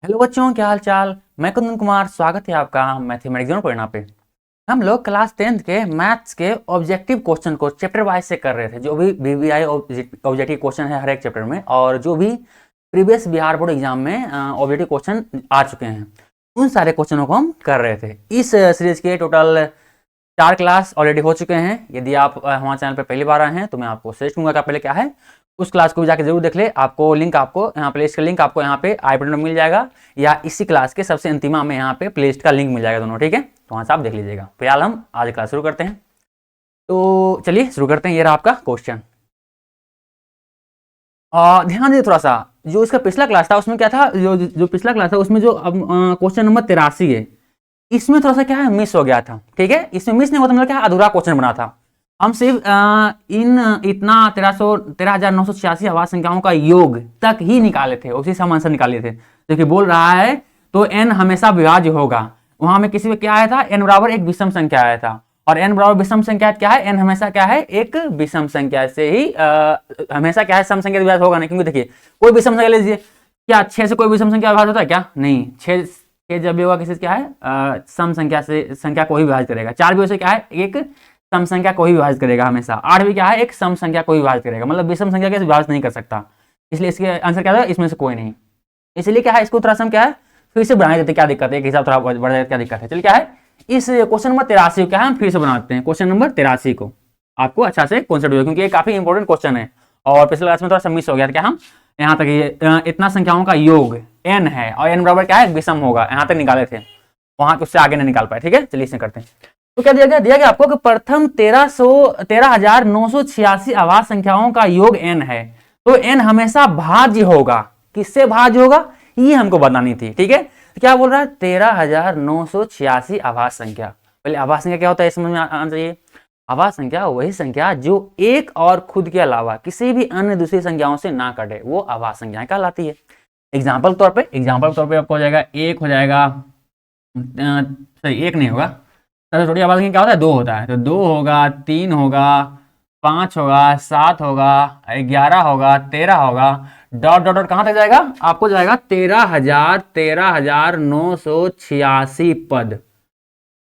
Hello बच्चों, क्या हाल चाल। मैं कुंदन कुमार, स्वागत है आपका मैथमेटिक्स जोन पढ़ना पे। हम लोग क्लास 10th के मैथ्स के ऑब्जेक्टिव क्वेश्चन को चैप्टर वाइज से कर रहे थे। जो भी बीबीआई ऑब्जेक्टिव क्वेश्चन है हर एक चैप्टर में, और जो भी प्रीवियस बिहार बोर्ड एग्जाम में ऑब्जेक्टिव क्वेश्चन आ चुके हैं, उन सारे क्वेश्चनों को हम कर रहे थे। इस सीरीज के टोटल 4 क्लास ऑलरेडी हो चुके हैं। यदि आप हमारे चैनल पर पहली बार आए हैं तो मैं आपको सजेस्ट करूंगा कि आप पहले क्या है उस क्लास को भी जाकर जरूर देख ले। आपको लिंक आपको यहाँ प्लेलिस्ट का लिंक आपको यहाँ पे आई बटन में मिल जाएगा, या इसी क्लास के सबसे अंतिमा में यहाँ पे प्लेलिस्ट का लिंक मिल जाएगा, दोनों ठीक है। तो वहाँ से आप देख लीजिएगा। फिलहाल हम आज क्लास शुरू करते हैं। तो चलिए शुरू करते हैं। ये रहा आपका क्वेश्चन। ध्यान दीजिए थोड़ा सा, जो इसका पिछला क्लास था उसमें क्या था, जो पिछला क्लास था उसमें जो क्वेश्चन नंबर 83 है, इसमें थोड़ा सा क्या है मिस हो गया था। ठीक है, इसमें मिस नहीं हुआ था, मतलब क्या अधूरा क्वेश्चन बना था। हम सिर्फ इतना 13,986 आवाज संख्याओं का योग तक ही निकाले थे, उसी से हम आंसर निकाले थे। जो कि बोल रहा है तो n हमेशा विभाज्य होगा। वहां में किसी में क्या आया था, n बराबर एक विषम संख्या आया था, और n बराबर विषम संख्या क्या है, n हमेशा क्या है एक विषम संख्या से ही हमेशा क्या है सम संख्या विभाज्य होगा नहीं। क्योंकि देखिए कोई विषम संख्या ले लीजिए, क्या 6 से कोई विषम संख्या विभाज्य होता है क्या? नहीं। 6 जब भी होगा किसी से क्या है सम संख्या से संख्या को ही विभाजित करेगा। 4 भी उसे क्या है एक सम संख्या को ही विभाजित करेगा हमेशा। 8 भी क्या है एक सम संख्या को ही विभाजित करेगा, मतलब विषम संख्या के विभाजित नहीं कर सकता। इसलिए इसके आंसर क्या है, इसमें से कोई नहीं। इसलिए क्या है इसको थोड़ा सा हम क्या है फिर से बना देते, क्या दिक्कत है, एक हिसाब थोड़ा बढ़ जाए, क्या दिक्कत है। चलिए क्या है इस क्वेश्चन नंबर 83 क्या है हम फिर से बनाते हैं। क्वेश्चन नंबर 83 को आपको अच्छा से कॉन्सेप्ट हो, क्योंकि ये काफी इंपॉर्टेंट क्वेश्चन है और पिछले क्लास में थोड़ा सा मिस हो गया था। क्या हम यहाँ तक ये इतना संख्याओं का योग n है और n बराबर क्या है विषम होगा, यहाँ तक निकाले थे, वहां उससे आगे नहीं निकाल पाए। ठीक है, चलिए इसे करते हैं। तो क्या दिया गया आपको कि प्रथम 13,986 आवाज संख्याओं का योग n है, तो n हमेशा भाज्य होगा। किससे भाज्य होगा ये हमको बतानी थी। ठीक है, तो क्या बोल रहा है 13,986 आवाज संख्या। पहले आवाज संख्या क्या होता है समझ में आना चाहिए। आवाज संख्या वही संख्या जो एक और खुद के अलावा किसी भी अन्य दूसरी संख्याओं से ना कटे, वो आवाज संख्या कहलाती है। एग्जाम्पल तौर पे आपको हो जाएगा एक हो जाएगा, सही एक नहीं होगा, सबसे छोटी आवाज संख्या क्या होता है 2 होता है, तो 2 होगा, 3 होगा, 5 होगा, 7 होगा, 11 होगा, 13 होगा, डॉट डॉट डॉट कहां तक जाएगा आपको जाएगा 13,986 पद,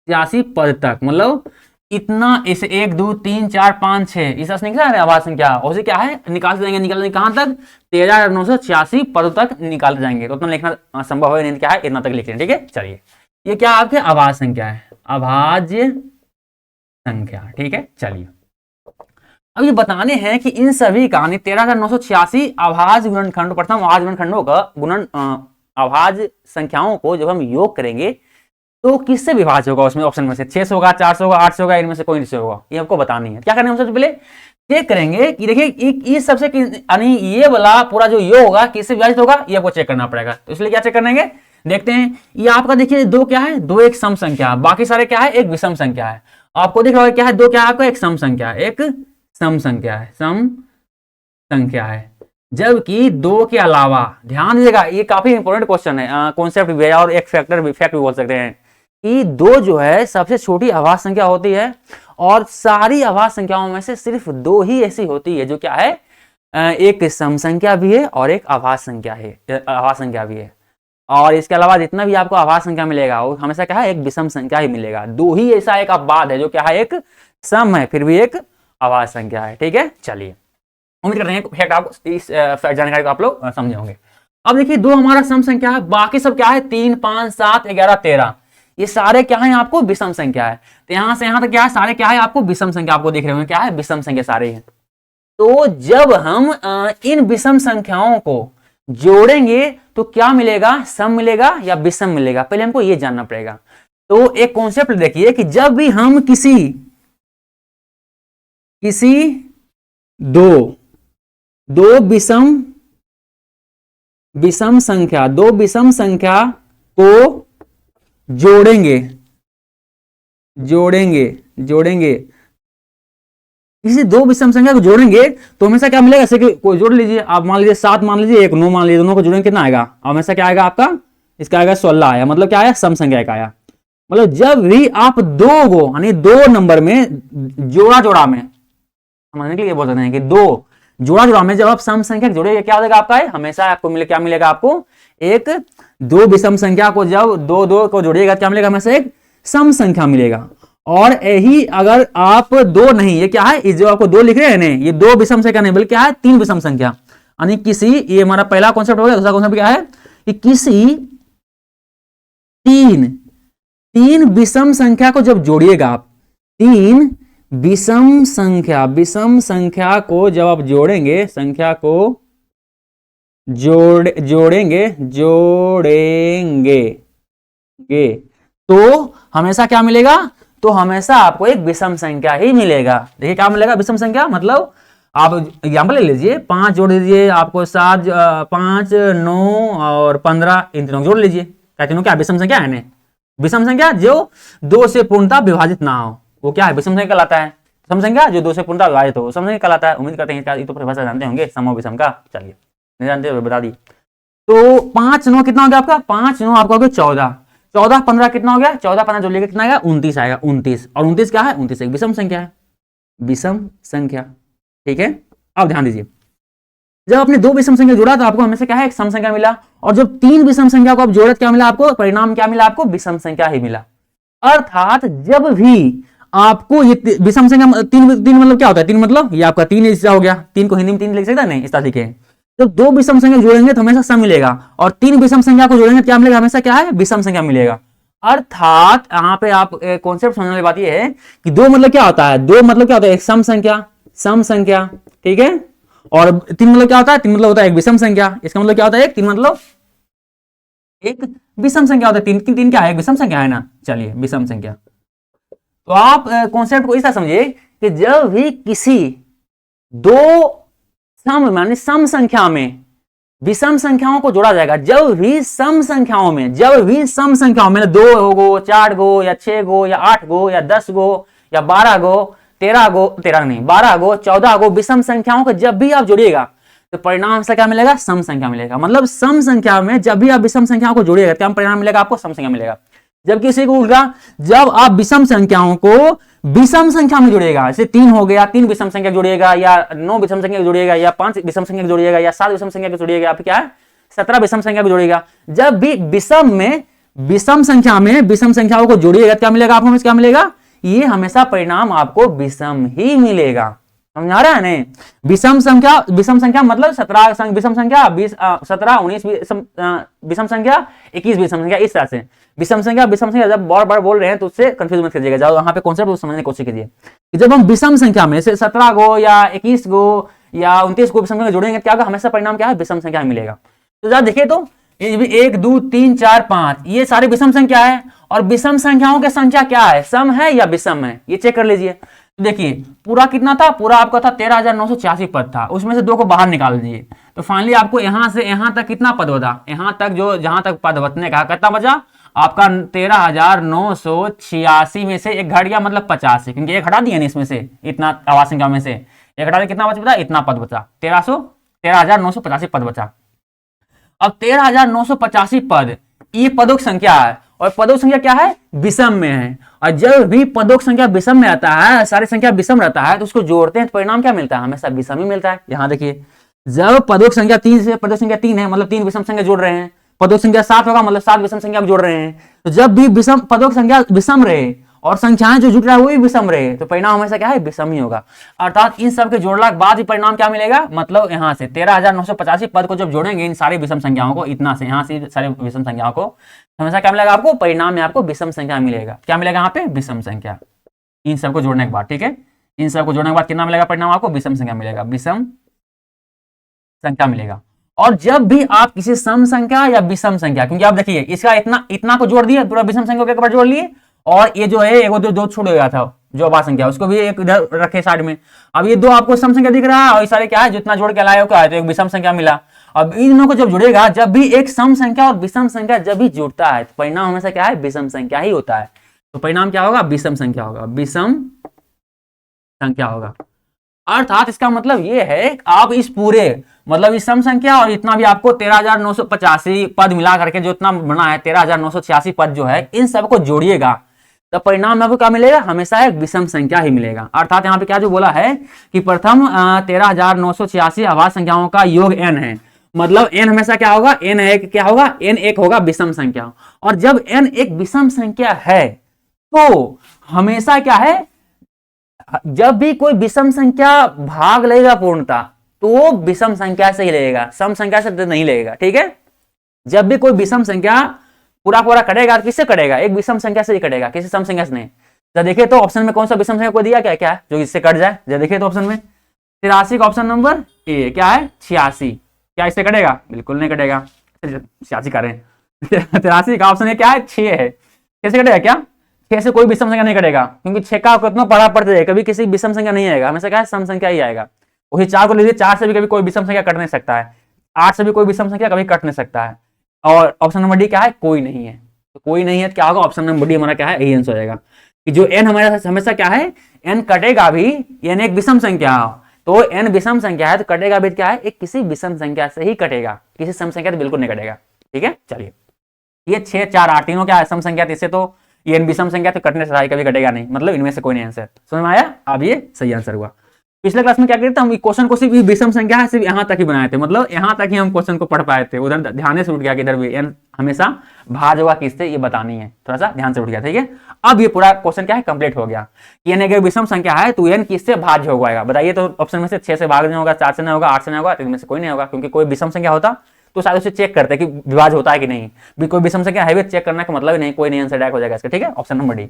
86 पद तक। मतलब इतना इसे 1 2 3 4 5 6 इस निकला है आवाज संख्या, उसे क्या है निकालते जाएंगे कहां तक 13,986 पद तक निकालते जाएंगे। तो उतना लिखना संभव है नहीं, क्या है इतना तक लिख लें। ठीक है, चलिए ये क्या आपके आवाज संख्या है, अभाज्य संख्या। ठीक है, चलिए अब ये बताने हैं कि इन सभी का 13,986 अभाज्य गुणनखंड, प्रथम अभाज्य गुणनखंडों का गुणन अभाज्य संख्याओं को जब हम योग करेंगे तो किससे विभाज्य होगा। उसमें ऑप्शन में से 600 होगा, 400 होगा, 800 होगा, इनमें से कोई नहीं होगा। ये हमको बतानी है। क्या करना है सबसे पहले चेक करेंगे कि देखिए इस सबसे यानी ये वाला पूरा जो योग होगा किससे विभाजित होगा, ये आपको चेक करना पड़ेगा। तो इसलिए क्या चेक करेंगे, देखते हैं। ये आपका देखिए 2 क्या है, 2 एक सम संख्या, बाकी सारे क्या है एक विषम संख्या है। आपको दिख रहा है क्या है 2 क्या है आपका एक सम संख्या है, एक सम संख्या है, सम संख्या है। जबकि 2 के अलावा ध्यान दीजिएगा, ये काफी इंपॉर्टेंट क्वेश्चन है, कॉन्सेप्ट भी है और एक फैक्टर इफेक्ट भी बोल सकते हैं कि 2 जो है सबसे छोटी आवाज संख्या होती है, और सारी आवाज संख्याओं में से सिर्फ 2 ही ऐसी होती है जो क्या है एक सम संख्या भी है और एक आवाज संख्या भी है। और इसके अलावा जितना भी आपको आवाज संख्या मिलेगा वो हमेशा क्या है एक विषम संख्या ही मिलेगा। 2 ही ऐसा एक अपवाद है जो क्या है एक सम है फिर भी एक आवाज संख्या है। ठीक है, चलिए उम्मीद करते हैं फैक्ट आप इस जानकारी को आप लोग समझे होंगे। अब देखिए 2 हमारा सम संख्या है, बाकी सब क्या है 3 5 7 11 13 ये सारे क्या है आपको विषम संख्या है। तो यहां से यहां तक क्या है सारे क्या है आपको विषम संख्या, आपको दिख रहे होंगे क्या है विषम संख्या सारे हैं। तो जब हम इन विषम संख्याओं को जोड़ेंगे तो क्या मिलेगा, सम मिलेगा या विषम मिलेगा, पहले हमको ये जानना पड़ेगा। तो एक कॉन्सेप्ट देखिए कि जब भी हम किसी दो विषम संख्या को जोड़ेंगे किसी 2 विषम संख्या को जोड़ेंगे तो हमेशा क्या मिलेगा, जैसे कि कोई जोड़ लीजिए आप, मान लीजिए 7 मान लीजिए 1 9 मान लीजिए, दोनों को जोड़ेंगे कितना आएगा, हमेशा क्या आएगा आपका इसका आएगा 16 आया, मतलब क्या आया सम संख्या का आया। मतलब जब भी आप 2 को यानी 2 नंबर में जोड़ा में समझने के लिए बोल सकते हैं कि 2 जोड़ा जोड़ा में जब आप सम संख्या जोड़ेगा क्या हो जाएगा आपका है, हमेशा आपको मिले क्या मिलेगा आपको, एक दो विषम संख्या को जब दो दो को जोड़िएगा क्या मिलेगा, हमेशा एक सम संख्या मिलेगा। और यही अगर आप दो नहीं, ये क्या है, इस जो आपको दो लिख रहे हैं ना, ये दो विषम संख्या नहीं बल्कि क्या है, तीन विषम संख्या। यानी किसी, ये हमारा पहला कॉन्सेप्ट हो गया। दूसरा कॉन्सेप्ट क्या है कि किसी तीन विषम संख्या को जब जोड़िएगा आप, तीन विषम संख्या को जब आप जोड़ेंगे, संख्या को जोड़ेंगे तो हमेशा क्या मिलेगा, तो हमेशा आपको एक विषम संख्या ही मिलेगा। देखिए क्या मिलेगा, विषम संख्या मतलब आप एग्जाम्पल ले लीजिए, 5 जोड़ दीजिए आपको 7, 5, 9 और 15, इन तीनों जोड़ लीजिए, क्या तीनों क्या विषम संख्या है ना। विषम संख्या जो 2 से पूर्णतः विभाजित ना हो वो क्या है, विषम संख्या कहलाता है। सम संख्या जो 2 से पूर्णतः विभाजित हो सम संख्या कहलाता है। उम्मीद करते हैं ये तो परिभाषा जानते होंगे सम और विषम का। चलिए नहीं जानते हो बता दी। तो 5, 9 कितना हो गया आपका, 5, 9 आपका हो गया 14, 14, 15 कितना हो गया, 14, 15 जोड़ लेगा कितना आएगा, 29 आएगा। 29 और 29 क्या है, 29 एक विषम संख्या है, विषम संख्या। ठीक है, अब ध्यान दीजिए, जब आपने दो विषम संख्या जोड़ा तो आपको हमेशा क्या है, एक सम संख्या मिला। और जब तीन विषम संख्या को आप जोड़े क्या मिला आपको, परिणाम क्या मिला आपको, विषम संख्या ही मिला। अर्थात जब भी आपको ये विषम संख्या तीन मतलब क्या होता है, तीन मतलब ये आपका तीन हिस्सा हो गया, तीन को हिंदी में तीन लिख सकता नहीं, इस तरह लिखे। जब दो विषम संख्या जोड़ेंगे तो हमेशा सम मिलेगा, और तीन विषम संख्या को जोड़ेंगे क्या मिलेगा, हमेशा क्या है, विषम संख्या मिलेगा। अर्थात यहाँ पे आप कॉन्सेप्ट समझने वाली बात ये है कि दो मतलब क्या होता है, दो मतलब क्या होता है, एक सम संख्या, ठीक है। और तीन मतलब क्या होता है, तीन मतलब होता है एक विषम संख्या। इसका मतलब क्या होता है, एक तीन मतलब एक विषम संख्या होता है। तीन तीन क्या है, एक विषम संख्या है ना। चलिए विषम संख्या, तो आप कॉन्सेप्ट को इस तरह समझिए कि जब भी किसी दो सम माने सम संख्या में विषम संख्याओं को जोड़ा जाएगा, जब भी सम संख्याओं में 2 गो 4 गो या 6 गो या 8 गो या 10 गो या 12 गो 13 गो 14 गो विषम संख्याओं को जब भी आप जोड़िएगा तो परिणाम से क्या मिलेगा, सम संख्या मिलेगा। मतलब सम संख्या में जब भी आप विषम संख्याओं को जोड़िएगा क्या परिणाम मिलेगा आपको, सम संख्या मिलेगा। जबकि इसी को उल्टा, जब आप विषम संख्याओं को विषम संख्या में जोड़िएगा, जैसे 3 हो गया, 3 विषम संख्या जोड़िएगा, या 9 विषम संख्या जोड़िएगा, या 5 विषम संख्या जोड़िएगा, या 7 विषम संख्या जोड़िएगा, आप क्या है 17 विषम संख्या को जोड़िएगा। जब भी विषम संख्या में विषम संख्याओं को जोड़िएगा क्या मिलेगा आपको, क्या मिलेगा, ये हमेशा परिणाम आपको विषम ही मिलेगा। समझ आ रहा है नहीं। विषम संख्या मतलब 17 विषम संख्या, 17, 19 विषम संख्या, 21 विषम संख्या, इस तरह से विषम संख्या जब बार बोल रहे हैं तो उससे कंफ्यूज मत कीजिएगा, जाओ यहाँ पे कॉन्सेप्ट समझने की कोशिश कीजिए कि जब हम विषम संख्या में से 17 गो या 21 गो या 29 गो विषम संख्या जोड़ेंगे क्या होगा, हमेशा परिणाम क्या है, विषम संख्या मिलेगा। तो जरा देखिए तो 1 2 3 4 5 ये सारे विषम संख्या है, और विषम संख्याओं की संख्या क्या है, सम है या विषम है, ये चेक कर लीजिए। देखिए पूरा कितना था, पूरा आपका था 13,986 पद था, उसमें से 2 को बाहर निकाल दीजिए तो फाइनली आपको यहां से यहां तक कितना पद बचा, यहां तक जो जहां तक पद बचने का कितना बचा आपका 13,986 में से एक घट गया, मतलब 50 है, क्योंकि एक हटा दिया नहीं इसमें से, इतना आवाज संख्या में से एक हटा दिया, कितना बचा, इतना पद बचा, 13,985 पद बचा। अब 13,985 पद ये पदों की संख्या है, और पदों संख्या क्या है, विषम में है। और जब भी पदों की संख्या विषम में आता है, सारी संख्या विषम रहता है, तो उसको जोड़ते हैं तो परिणाम क्या मिलता है, हमेशा विषम ही मिलता है। यहां देखिए जब पदों की संख्या 3 से पदों संख्या 3 है, मतलब 3 विषम संख्या जोड़ रहे हैं, पदों की संख्या 7 होगा मतलब 7 विषम संख्या जोड़ रहे हैं। तो जब भी विषम पदों की संख्या विषम रहे और संख्याएं जो जुट रहा है वो भी विषम रहे तो परिणाम हमेशा क्या है, विषम ही होगा। अर्थात इन सब के जोड़ने के बाद भी परिणाम क्या मिलेगा, मतलब यहाँ से 13,985 पद को जब जोड़ेंगे इन सारी विषम संख्याओं को, इतना से यहाँ से सारे विषम संख्याओं को, हमेशा क्या मिलेगा आपको, परिणाम में आपको विषम संख्या मिलेगा। क्या मिलेगा यहाँ पे, विषम संख्या। इन सबको जोड़ने के बाद, ठीक है, इन सबको जोड़ने के बाद कितना मिलेगा परिणाम आपको, विषम संख्या मिलेगा, विषम संख्या मिलेगा। और जब भी आप किसी सम संख्या या विषम संख्या, क्योंकि आप देखिए इसका इतना को जोड़ दिए, पूरा विषम संख्या को एक बार जोड़ लिए, और ये जो है एक दो छूट गया था जो आवाज संख्या, उसको भी एक इधर रखे साइड में। अब ये 2 आपको सम संख्या दिख रहा है, और सारे क्या है जितना जोड़ के लाए हो क्या है, तो एक विषम संख्या मिला। अब इन दोनों को जब जुड़ेगा, जब भी एक सम संख्या और विषम संख्या जब भी जुड़ता है तो परिणाम हमेशा क्या है, विषम संख्या ही होता है। तो परिणाम क्या होगा, विषम संख्या होगा, विषम संख्या होगा। अर्थात इसका मतलब ये है आप इस पूरे मतलब इस सम संख्या और इतना भी आपको 13,985 पद मिला करके जो इतना बना है 13,986 पद जो है, इन सबको जोड़िएगा तो परिणाम में आपको क्या मिलेगा, हमेशा एक विषम संख्या ही मिलेगा। अर्थात यहाँ पे क्या जो बोला है कि प्रथम 13,986 अभाज्य संख्याओं का योग n है, मतलब n हमेशा क्या होगा, n एक क्या होगा, n एक होगा विषम संख्या। और जब n एक विषम संख्या है तो हमेशा क्या है, जब भी कोई विषम संख्या भाग लेगा पूर्णता तो विषम संख्या से ही लेगा, सम संख्या से नहीं लेगा, ठीक है। जब भी कोई विषम संख्या पूरा पूरा कटेगा तो किससे कटेगा, एक विषम संख्या से ही कटेगा, किसी सम संख्या से नहीं। जब देखिए तो ऑप्शन में कौन सा विषम संख्या को दिया क्या, क्या जो इससे कट जाए, जब देखिए तो ऑप्शन में 83 का ऑप्शन नंबर ए क्या है 86, क्या इससे कटेगा, बिल्कुल नहीं कटेगा। 86 करें 83 का ऑप्शन ए क्या है 6 है, कैसे कटेगा, क्या 6 से कोई विषम संख्या नहीं कटेगा, क्योंकि 6 का कितना पढ़ा पड़ते है, कभी किसी विषम संख्या नहीं आएगा, हमेशा क्या है सम संख्या ही आएगा। वही 4 को लीजिए, 4 से भी कभी कोई विषम संख्या कट नहीं सकता है, 8 से भी कोई विषम संख्या कभी कट नहीं सकता है। और ऑप्शन नंबर डी क्या है, कोई नहीं है, तो कोई नहीं है तो क्या होगा, ऑप्शन नंबर डी हमारा क्या है, यही आंसर हो जाएगा कि जो n हमारे हमेशा क्या है, n कटेगा भी, n एक विषम संख्या हो, तो n विषम संख्या है तो कटेगा भी क्या है, एक किसी विषम संख्या से ही कटेगा, किसी सम संख्या तो बिल्कुल नहीं कटेगा, ठीक है। चलिए ये 6 4 8 तीनों क्या है सम संख्या, इससे तो ये n विषम संख्या तो कटने से कभी कटेगा नहीं, मतलब इनमें से कोई नहीं आंसर, समझ में आया। अब ये सही आंसर हुआ। पिछले क्लास में क्या करते थे हम, क्वेश्चन को सिर्फ विषम संख्या है सिर्फ यहाँ तक ही बनाए थे, मतलब यहाँ तक ही हम क्वेश्चन को पढ़ पाए थे, उधर ध्यान से उठ गया कि इधर भी n हमेशा भाज्य होगा किससे, ये बतानी है, थोड़ा सा ध्यान से उठ गया, ठीक है। अब ये पूरा क्वेश्चन क्या है, कंप्लीट हो गया कि n अगर विषम संख्या है तो n किससे भाज्य हो जाएगा, बताइए। तो ऑप्शन में से 6 से भाग नहीं होगा, 4 से नहीं होगा, 8 से नहीं होगा, तो इनमें से कोई नहीं होगा, क्योंकि कोई विषम संख्या होता तो शायद उसे चेक करते कि विभाज्य होता है कि नहीं, भी कोई विषम संख्या है चेक करने का मतलब ही नहीं, कोई नहीं आंसर डायरेक्ट हो जाएगा इसका, ठीक है। Option number D,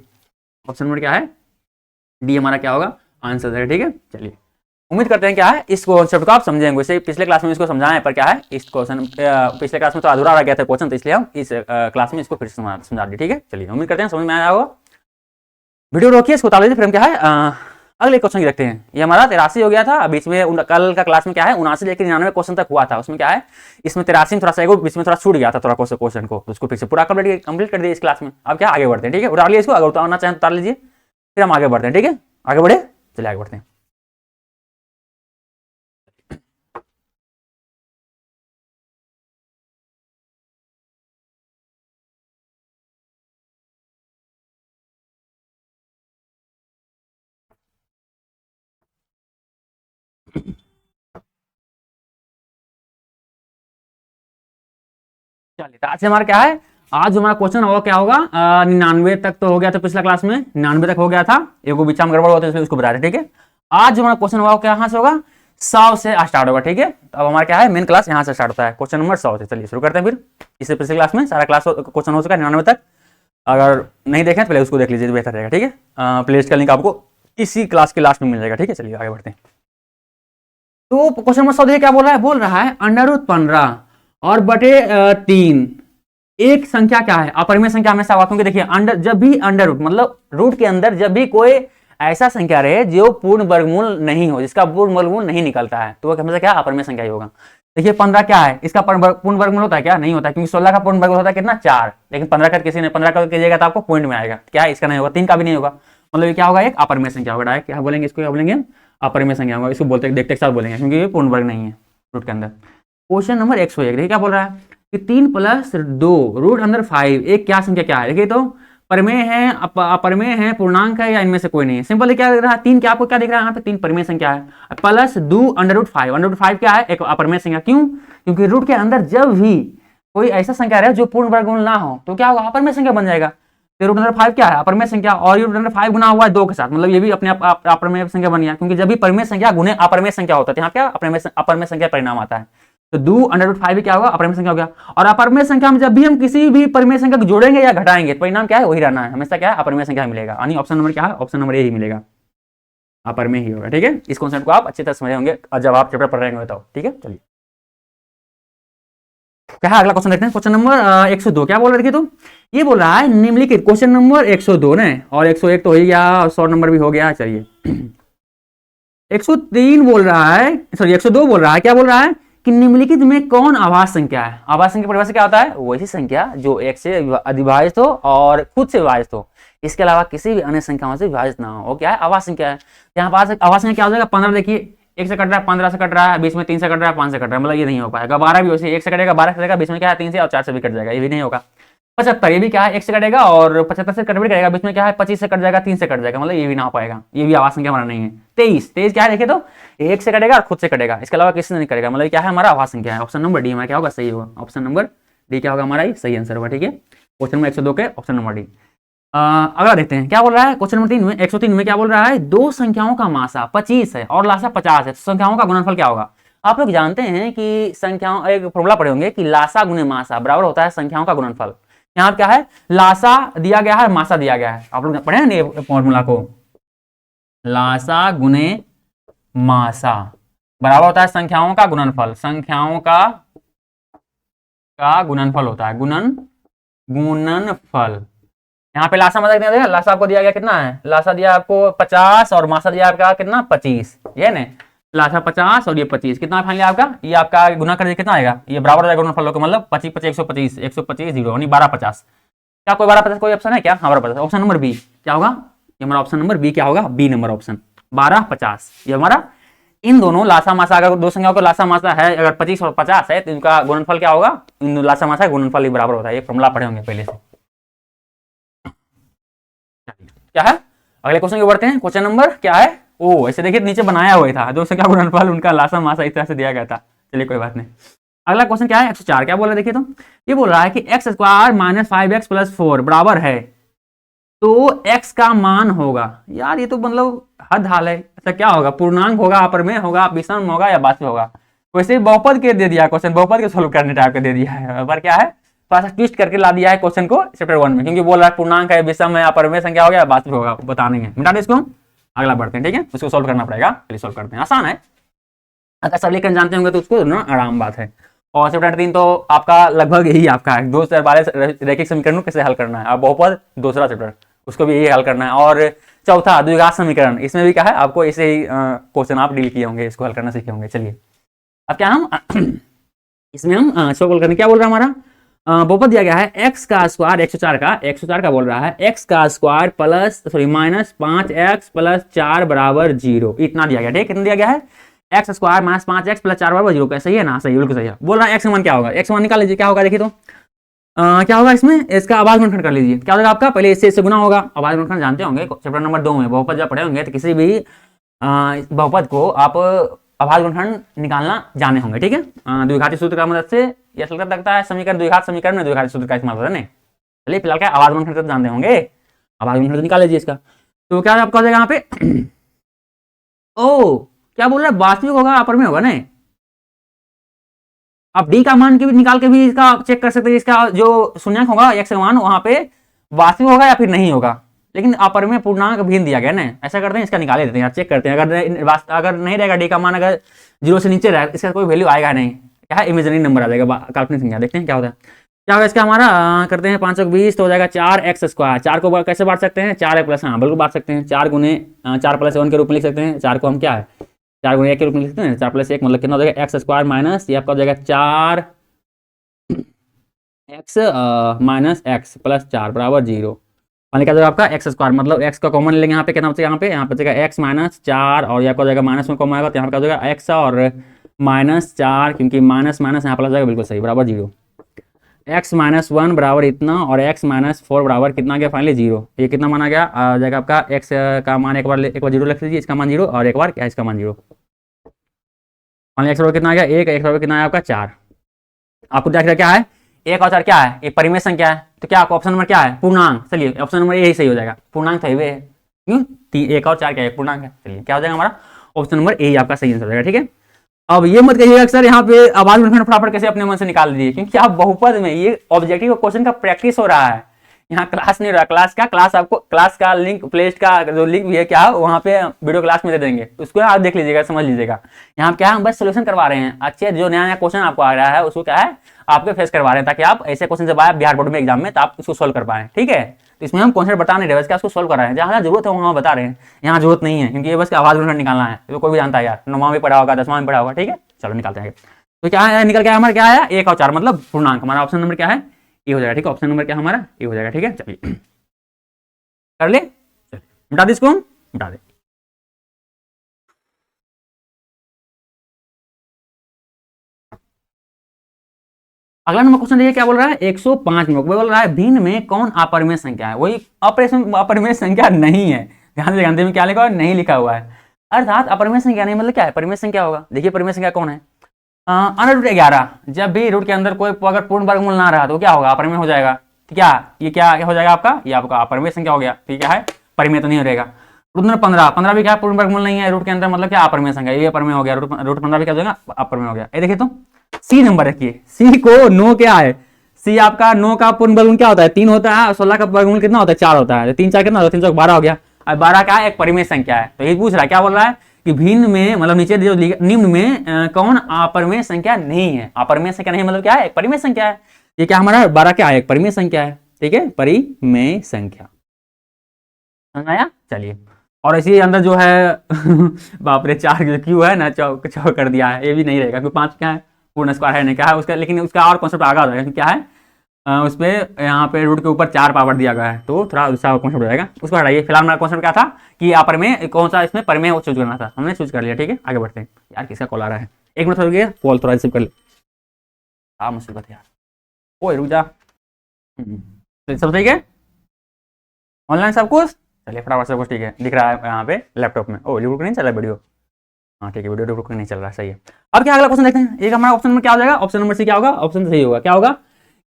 option number क्या है, डी हमारा क्या होगा आंसर है, ठीक है। चलिए उम्मीद करते हैं क्या है इस कॉन्सेप्ट को आप समझेंगे, वैसे पिछले क्लास में इसको समझाएं, पर क्या है इस क्वेश्चन पिछले क्लास में तो अधूरा रह गया था क्वेश्चन, तो इसलिए हम इस क्लास में इसको फिर से समझा दिए, ठीक है। चलिए उम्मीद करते हैं समझ में आया होगा। वीडियो रोकिए, इसको उतार लीजिए, फिर हम क्या है अगले क्वेश्चन की रखते हैं। ये हमारा 83 हो गया था, बीच में कल का क्लास में क्या है 79 लेकर 99 क्वेश्चन तक हुआ था, उसमें क्या है इसमें 83 में थोड़ा सा बीच में थोड़ा छूट गया था थोड़ा क्वेश्चन को, तो उसको फिर से पूरा कंप्लीट कर दिया इस क्लास में। अब क्या आगे बढ़ते हैं, ठीक है, उतार लीजिए इसको, अगर उतारना चाहें तो उतार लीजिए, फिर हम आगे बढ़ते हैं, ठीक है। आगे बढ़े, चलिए आगे बढ़ते हैं। चलिए तो आज से हमारा क्या है, आज हमारा क्वेश्चन होगा क्या होगा 99 तक तो हो गया था पिछला क्लास में, 99 तक हो गया था, एगो बीच में गड़बड़ होता है इसलिए उसको बता रहे, ठीक है। आज हमारा क्वेश्चन होगा क्या से होगा 100 से स्टार्ट होगा, ठीक है। तो अब हमारा क्या है मेन क्लास यहाँ से स्टार्ट होता है, क्वेश्चन नंबर 100 से। चलिए शुरू करते हैं फिर, इससे पिछले क्लास में सारा क्लास क्वेश्चन हो चुका है 99 तक, अगर नहीं देखें तो पहले उसको देख लीजिए तो बेहतर रहेगा, ठीक है। प्ले लिस्ट का लिंक आपको इसी क्लास के लास्ट में मिल जाएगा, ठीक है। चलिए आगे बढ़ते हैं। तो क्वेश्चन नंबर 100 देखिए क्या बोल रहा है, बोल रहा है √15 और बटे 3 एक संख्या क्या है, अपरिमेय संख्या हमेशा होगा, क्योंकि देखिए अंडर जब भी अंडर रूट मतलब रूट के अंदर जब भी कोई ऐसा संख्या रहे जो पूर्ण वर्गमूल नहीं हो, जिसका पूर्ण वर्गमूल नहीं निकलता है, तो वो हमेशा क्या अपरिमेय संख्या ही होगा। देखिए 15 क्या है, इसका पूर्ण वर्गमूल होता है क्या, नहीं होता है, क्योंकि 16 का पूर्ण वर्गमूल होता है कितना 4, लेकिन 15 का किसी ने 15 का कीजिएगा तो आपको पॉइंट में आएगा, क्या है इसका नहीं होगा, 3 का भी नहीं होगा, मतलब ये क्या होगा एक अपरिमेय संख्या होगा, डायरेक्ट क्या बोलेंगे इसको, क्या बोलेंगे अपरिमेय संख्या होगा, इसको बोलते देखते साथ बोलेंगे, क्योंकि ये पूर्ण वर्ग नहीं है रूट के अंदर। क्वेश्चन नंबर 101 देखिए क्या बोल रहा है कि 3 + 2 रूट अंदर 5 एक क्या संख्या क्या है, देखिए तो परिमेय है अपरिमेय है पूर्णांक है या इनमें से कोई नहीं है। सिंपल क्या दिख रहा है, 3 क्या आपको क्या दिख रहा है यहाँ पे 3 परिमेय संख्या है, प्लस 2 √5 √5 क्या है एक अपरिमेय संख्या, क्यों, क्योंकि रूट के अंदर जब भी कोई ऐसा संख्या रहे जो पूर्ण वर्गमूल ना हो तो क्या होगा अपरिमेय संख्या बन जाएगा। तो रूट अंडर 5 क्या है अपरिमेय संख्या, और ये रूट अंडर 5 गुना हुआ है 2 के साथ, मतलब ये भी अपने आप अपरिमेय संख्या बन गया, क्योंकि जब भी परिमेय संख्या गुने अपरिमेय संख्या होता है यहाँ क्या अपरिमेय संख्या परिणाम आता है। तो 2 √5 भी क्या होगा अपरिमेय संख्या हो गया, और अपरिमेय संख्या में जब भी हम किसी भी परिमेय संख्या को जोड़ेंगे या घटाएंगे तो परिणाम क्या है वही रहना है, हमेशा क्या है अपरिमेय संख्या मिलेगा, यानी ऑप्शन नंबर क्या है ऑप्शन नंबर ए ही मिलेगा, अपरिमेय ही होगा, ठीक है। इस कॉन्सेप्ट को आप अच्छी तरह समझे होंगे जब आप चैप्टर पढ़ रहे होंगे तो, ठीक है। चलिए क्या है अगला क्वेश्चन देखते हैं, क्वेश्चन नंबर 102 क्या बोल रहे थे, तो ये बोल रहा है निम्नलिखित क्वेश्चन नंबर 102 ने, और 101 तो हो ही गया और 100 नंबर भी हो गया। चलिए 103 बोल रहा है, सॉरी 102 बोल रहा है, क्या बोल रहा है कि निम्नलिखित में कौन आभाज्य संख्या है। आभाज्य संख्या परिभाषा क्या होता है, वैसी संख्या जो एक से अधिभाजित हो और खुद से विभाजित हो, इसके अलावा किसी भी अन्य संख्याओं से विभाजित ना हो, वो क्या है आभाज्य संख्या है। यहाँ पास आभाज्य संख्या क्या हो जाएगा 15, देखिए 1 से कट रहा है 15 से कट रहा है, बीच में 3 से कट रहा है 5 से कट रहा है, मतलब ये नहीं हो पाएगा। 12 भी वैसे 1 से कटेगा 12 से कटेगा, बीच में क्या है 3 से और 4 से भी कट जाएगा, ये भी नहीं होगा। 75, ये भी क्या है 1 से कटेगा और 75 से कट भी कटेगा, बीच में क्या है 25 से कट जाएगा, 3 से कट जाएगा, मतलब ये भी ना हो पाएगा, ये भी आवाज संख्या हमारा नहीं है। 23 क्या है देखे तो 1 से कटेगा और खुद से कटेगा, इसके अलावा किसी से नहीं कटेगा, मतलब क्या है हमारा आवाज संख्या है। ऑप्शन नंबर डी हमारा क्या होगा, सही होगा। ऑप्शन नंबर डी क्या होगा हमारा, सही आंसर होगा। ठीक है, क्वेश्चन नंबर 102 के ऑप्शन नंबर डी। अगला देखते हैं क्या बोल रहा है क्वेश्चन नंबर 3 में, 103 में क्या बोल रहा है, दो संख्याओं का मासा 25 है और लासा 50 है, तो संख्याओं का गुणनफल क्या होगा। आप लोग जानते हैं कि संख्याओं, एक फॉर्मूला पढ़े होंगे कि लासा गुने मासा बराबर होता है संख्याओं का गुणनफल। यहाँ क्या है, लासा दिया गया है, मासा दिया गया है, आप लोग पढ़े हैं ये फॉर्मूला को, लासा गुने मासा बराबर होता है संख्याओं का गुणनफल, संख्याओं का गुणनफल होता है, गुणनफल। यहाँ पे लासा मासा कितना दिया, लासा आपको दिया गया कितना है, लासा दिया आपको 50 और मासा दिया आपका कितना 25, ये ना लासा 50 और ये 25, कितना फाइनली आपका, ये आपका गुना कर कितना आएगा, ये बराबर हो जाएगा गुणनफल का, मतलब 25 25 125 125 0 यानी 1250। क्या कोई 1250 कोई ऑप्शन है क्या, हाँ 1250, ऑप्शन नंबर बी क्या होगा, ये हमारा ऑप्शन नंबर बी क्या होगा, बी नंबर ऑप्शन 1250, ये हमारा इन दोनों लासा मासा, अगर दो संख्याओं का लासा मासा है, अगर 25 और 50 है तो इनका गुणनफल क्या होगा, इन लासा मासा गुणनफल ही बराबर होता है, ये फॉर्मूला पढ़े होंगे पहले से। क्या है, अगले क्वेश्चन की बढ़ते हैं, क्वेश्चन नंबर क्या है, ओ ऐसे देखिए नीचे बनाया हुआ था, दो संख्या गुणनफल उनका लासा मासा इस तरह से दिया गया था, चलिए कोई बात नहीं। अगला क्वेश्चन क्या है 104, क्या बोल रहा है देखिए तो, ये बोल रहा है कि x square minus 5x plus 4 बराबर है, तो x का मान होगा, यार ये तो मतलब हद हाल है, ऐसा क्या होगा, पूर्णांक होगा, अपरमेय होगा, विषम होगा या वास्तविक होगा। वैसे बहुपद के दे दिया क्वेश्चन, बहुपद के सोल्व करने टाइप का दे दिया है, पर क्या है थोड़ा सा ट्विस्ट करके ला दिया है क्वेश्चन को चैप्टर 1 में, क्योंकि बोल रहा है पूर्णांक है, विषम है, अपरमेय संख्या होगा या वास्तविक होगा, बताने है, मिटा दे इसको, अगला बढ़ते हैं। ठीक है, उसको सोल्व करना पड़ेगा, चलिए सोल्व करते हैं, आसान है, अगर सब लेकर जानते होंगे तो उसको ना आराम बात है। और चैप्टर 3 तो आपका लगभग यही आपका है, 2 से रैखिक समीकरण को कैसे हल करना है, और बहुपद दूसरा चैप्टर उसको भी यही हल करना है, और चौथा द्विघात समीकरण, इसमें भी क्या है आपको ऐसे ही क्वेश्चन आप डील किए होंगे, इसको हल करना सीखे होंगे। चलिए अब क्या हम इसमें हम सोल्व करने, क्या बोल रहा है हमारा, बहुपद दिया गया है x का स्क्वायर 104 का बोल रहा है x का square plus sorry minus 5x plus 4 बराबर 0, इतना दिया गया, ठीक कितना दिया गया है, x square minus 5x plus 4 बराबर 0, सही है ना, सही बिल्कुल सही है। बोल रहा है x मान क्या होगा, x मान निकाल लीजिए, क्या होगा देखिए तो क्या होगा इसमें, इसका आवाज गुणनखंड कर लीजिए, क्या होगा आपका, पहले इससे गुना होगा, आवाज गुणनखंड जानते होंगे चैप्टर नंबर 2 में बहुपद जब पढ़े होंगे तो किसी भी बहुपद को आप आवाज गुणनखंड निकालना जाने होंगे। ठीक है, द्विघाती सूत्र का मदद से यह चलता लगता है समीकरण, द्विघात समीकरण में द्विघाती सूत्र का इस्तेमाल होता है। चलिए फिलहाल क्या आवाज गुणनखंड तो जानते होंगे, आवाज गुणनखंड निकाल लीजिए इसका, तो क्या आपका हो जाएगा यहाँ पे ओ क्या बोल रहा है, वास्तविक होगा अपरमेय होगा नहीं, आप डी का मान के भी निकाल के भी इसका चेक कर सकते हैं, इसका जो शून्यक होगा x का मान वहां पे वास्तविक होगा या फिर नहीं होगा, लेकिन अपरमेय पूर्णांक भिन्न दिया गया ना, ऐसा करते हैं इसका निकाले देते हैं यार, चेक करते हैं, अगर नहीं रहेगा डी का मान, अगर 0 से नीचे रहेगा इसका कोई वैल्यू आएगा नहीं, क्या है इमेजिनरी नंबर आ जाएगा, काल्पनिक संख्या, देखते हैं क्या होता है, क्या होगा इसका हमारा, करते हैं 520 तो हो जाएगा 4x स्क्वायर, 4 को कैसे बांट सकते हैं, 4 प्लस, हाँ बिल्कुल बांट सकते हैं, 4 गुने 4 प्लस 1 के रूप में लिख सकते हैं, 4 को हम क्या है 4 गुने 1 के रूप में लिख सकते हैं, 4 प्लस 1 मतलब कितना हो जाएगा एक्स स्क्वायर माइनस ये आपका हो जाएगा 4 एक्स माइनस एक्स प्लस 4 बराबर 0, मान क्या जाएगा आपका एक्स स्क्वायर, मतलब एक्स का कॉमन लेंगे, यहाँ पे कितना बचेगा, यहाँ पे बचेगा एक्स माइनस 4 और यहाँ पर हो जाएगा माइनस में कॉमन आएगा तो यहाँ पे हो जाएगा एक्स और माइनस 4, क्योंकि माइनस माइनस यहाँ प्लस जाएगा, बिल्कुल सही बराबर 0, एक्स माइनस 1 बराबर इतना और एक्स माइनस 4 बराबर कितना गया फाइनली 0, ये कितना माना गया आ जाएगा आपका एक्स का मान एक बार 0 लिख लीजिए, इसका मान 0 और एक बार क्या इसका मान 0, एक्स बराबर कितना आ गया 1, एक्स बराबर कितना है आपका 4, आपको देख रहा क्या है 1 और 4 क्या है, एक परिमेय संख्या है, तो क्या आपको ऑप्शन नंबर क्या है पूर्णांक, चलिए ऑप्शन नंबर यही सही हो जाएगा, पूर्णांक सही है, क्यों 1 और 4 क्या है पूर्णांक है, चलिए क्या हो जाएगा हमारा ऑप्शन नंबर ए आपका सही आंसर हो जाएगा। ठीक है, अब ये मत कहिएगा सर यहाँ पे आवाज गुणनखंड फटाफट कैसे अपने मन से निकाल दीजिए, क्योंकि आप बहुपद में ये ऑब्जेक्टिव क्वेश्चन का प्रैक्टिस हो रहा है, यहाँ क्लास नहीं हो रहा, क्लास आपको क्लास का लिंक प्लेलिस्ट का जो लिंक भी है क्या वहाँ पे वीडियो क्लास में दे देंगे, उसको आप देख लीजिएगा समझ लीजिएगा, यहाँ क्या हम बस सोल्यूशन करवा रहे हैं, अच्छे जो नया नया क्वेश्चन आपको आ रहा है उसको क्या है आपके फेस करवा रहे हैं, ताकि आप ऐसे क्वेश्चन जब आए बिहार बोर्ड में एग्जाम में तो आप उसको सोल्व कर पाए। ठीक है, तो इसमें हम कॉन्सेप्ट बता नहीं रहे, बस क्या उसको सोल्व कर रहे हैं, जहाँ जरूरत है वहाँ बता रहे हैं, यहाँ जरूरत नहीं है, क्योंकि ये बस आवाज गुणनखंड निकालना है, तो कोई भी जानता है यार, 9वां में पढ़ा होगा 10वां में पढ़ा होगा। ठीक है, चलो निकालते हैं, तो क्या है निकल गया हमारा क्या आया 1 और 4 मतलब पूर्णांक, हमारा ऑप्शन नंबर क्या है ये हो जाएगा। ठीक है, ऑप्शन नंबर क्या हमारा ये हो जाएगा। ठीक है, चलिए कर ले, मिटा दे इसको, मिटा दे। अगला नंबर क्वेश्चन देखिए क्या बोल रहा है 105 में बोल रहा है भिन्न में कौन अपरिमेय संख्या है। वही अपरिमेय संख्या नहीं है, ध्यान से जानते में क्या लिखा हुआ है, नहीं लिखा हुआ है। अर्थात अपरिमेय संख्या नहीं मतलब क्या है, परिमेय संख्या होगा। देखिए परिमेय संख्या कौन है, √11। जब भी रूट के अंदर कोई अगर पूर्ण वर्गमूल ना रहा तो क्या होगा, अपरिमेय हो जाएगा। क्या ये क्या हो जाएगा आपका, ये आपका अपरिमेय संख्या हो गया। तो क्या है, परिमेय तो नहीं रहेगा। रूट नंबर 15 भी क्या पूर्ण वर्गमूल नहीं है रूट के अंदर, मतलब क्या अपरिमेय संख्या, ये अपरिमेय हो गया। रूट 15 भी क्या हो जाएगा, अपरिमेय हो गया। ये देखिए तो सी नंबर रखिए, सी को नो क्या है, सी आपका 9 का पूर्ण वर्गमूल क्या होता है, 3 होता है। और 16 का वर्गमूल कितना होता है, 4 होता है। 3 4 कितना होता है, 3 4 12 हो गया। अब 12 क्या है, एक परिमेय संख्या है। तो ये पूछ रहा है, क्या बोल रहा है कि भिन्न में मतलब नीचे जो निम्न में कौन अपरिमेय संख्या नहीं है। अपरिमेय संख्या नहीं मतलब क्या है, एक परिमेय संख्या है। ये क्या हमारा 12 क्या है, एक परिमेय संख्या है। ठीक है, परिमेय संख्या, समझ आया। चलिए, और इसी अंदर जो है बाप रे 4 क्यों है ना, चौक कर दिया है, ये भी नहीं रहेगा क्योंकि 5 क्या है, पूर्ण स्क्वायर है नहीं क्या है उसका। लेकिन उसका और कॉन्सेप्ट आगे हो जाएगा, क्या है उस पर यहाँ पे रूट के ऊपर 4 पावर दिया गया है, तो थोड़ा दूसरा कॉन्सेप्ट हो जाएगा, उसको हटाइए। फिलहाल मेरा कॉन्सेप्ट क्या था कि अपरिमेय कौन सा इसमें परिमेय चूज करना था, हमने चूज कर लिया। ठीक है, आगे बढ़ते हैं। यार किसका कॉल आ रहा है, एक मिनट रुकिए, कॉल थोड़ा रिसीव कर ले। हाँ मुसीबत यार, ओए रुक जा। तो सब ठीक है, ऑनलाइन सब कुछ, चलिए फटाफट सब कुछ ठीक है, दिख रहा है यहाँ पे लैपटॉप में। ओ रुक नहीं चल रहा वीडियो, हाँ ठीक है, वीडियो रुक नहीं चल रहा, सही है। अब क्या अगला क्वेश्चन देखते हैं। एक हमारा ऑप्शन में क्या हो जाएगा, ऑप्शन नंबर सी क्या होगा, ऑप्शन सही होगा। क्या होगा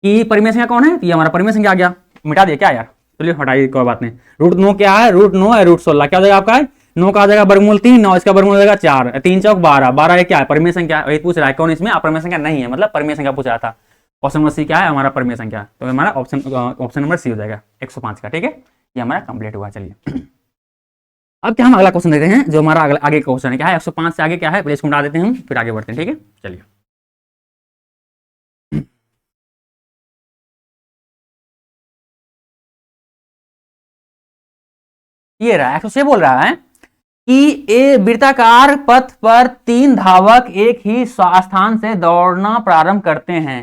कि परिमेय संख्या कौन है, तो ये हमारा परिमेय संख्या आ गया। मिटा दिया क्या यार, चलिए हटाइए, कोई बात नहीं। रूट 9 क्या है, रूट 9 है, रूट 16 क्या हो जाएगा आपका है, 9 का आ जाएगा वर्गमूल 3, 9 इसका वर्गमूल हो जाएगा 4, 3 चौक 12, 12 ये क्या है, परिमेय संख्या। वही पूछ रहा है कौन इसमें अपरिमेय संख्या नहीं है, मतलब परिमेय संख्या पूछ रहा था। ऑप्शन नंबर सी क्या है, हमारा परिमेय संख्या। तो हमारा ऑप्शन नंबर सी हो जाएगा 105 का। ठीक है, ये हमारा कंप्लीट हुआ। चलिए अब क्या हम अगला क्वेश्चन देते हैं, जो हमारा आगे का क्वेश्चन है। क्या है 105 से आगे क्या है, पहले इसको मिटा देते हैं हम, फिर आगे बढ़ते हैं। ठीक है, चलिए ये रहा 106 बोल रहा है कि ए वृत्ताकार पथ पर 3 धावक एक ही स्थान से दौड़ना प्रारंभ करते हैं,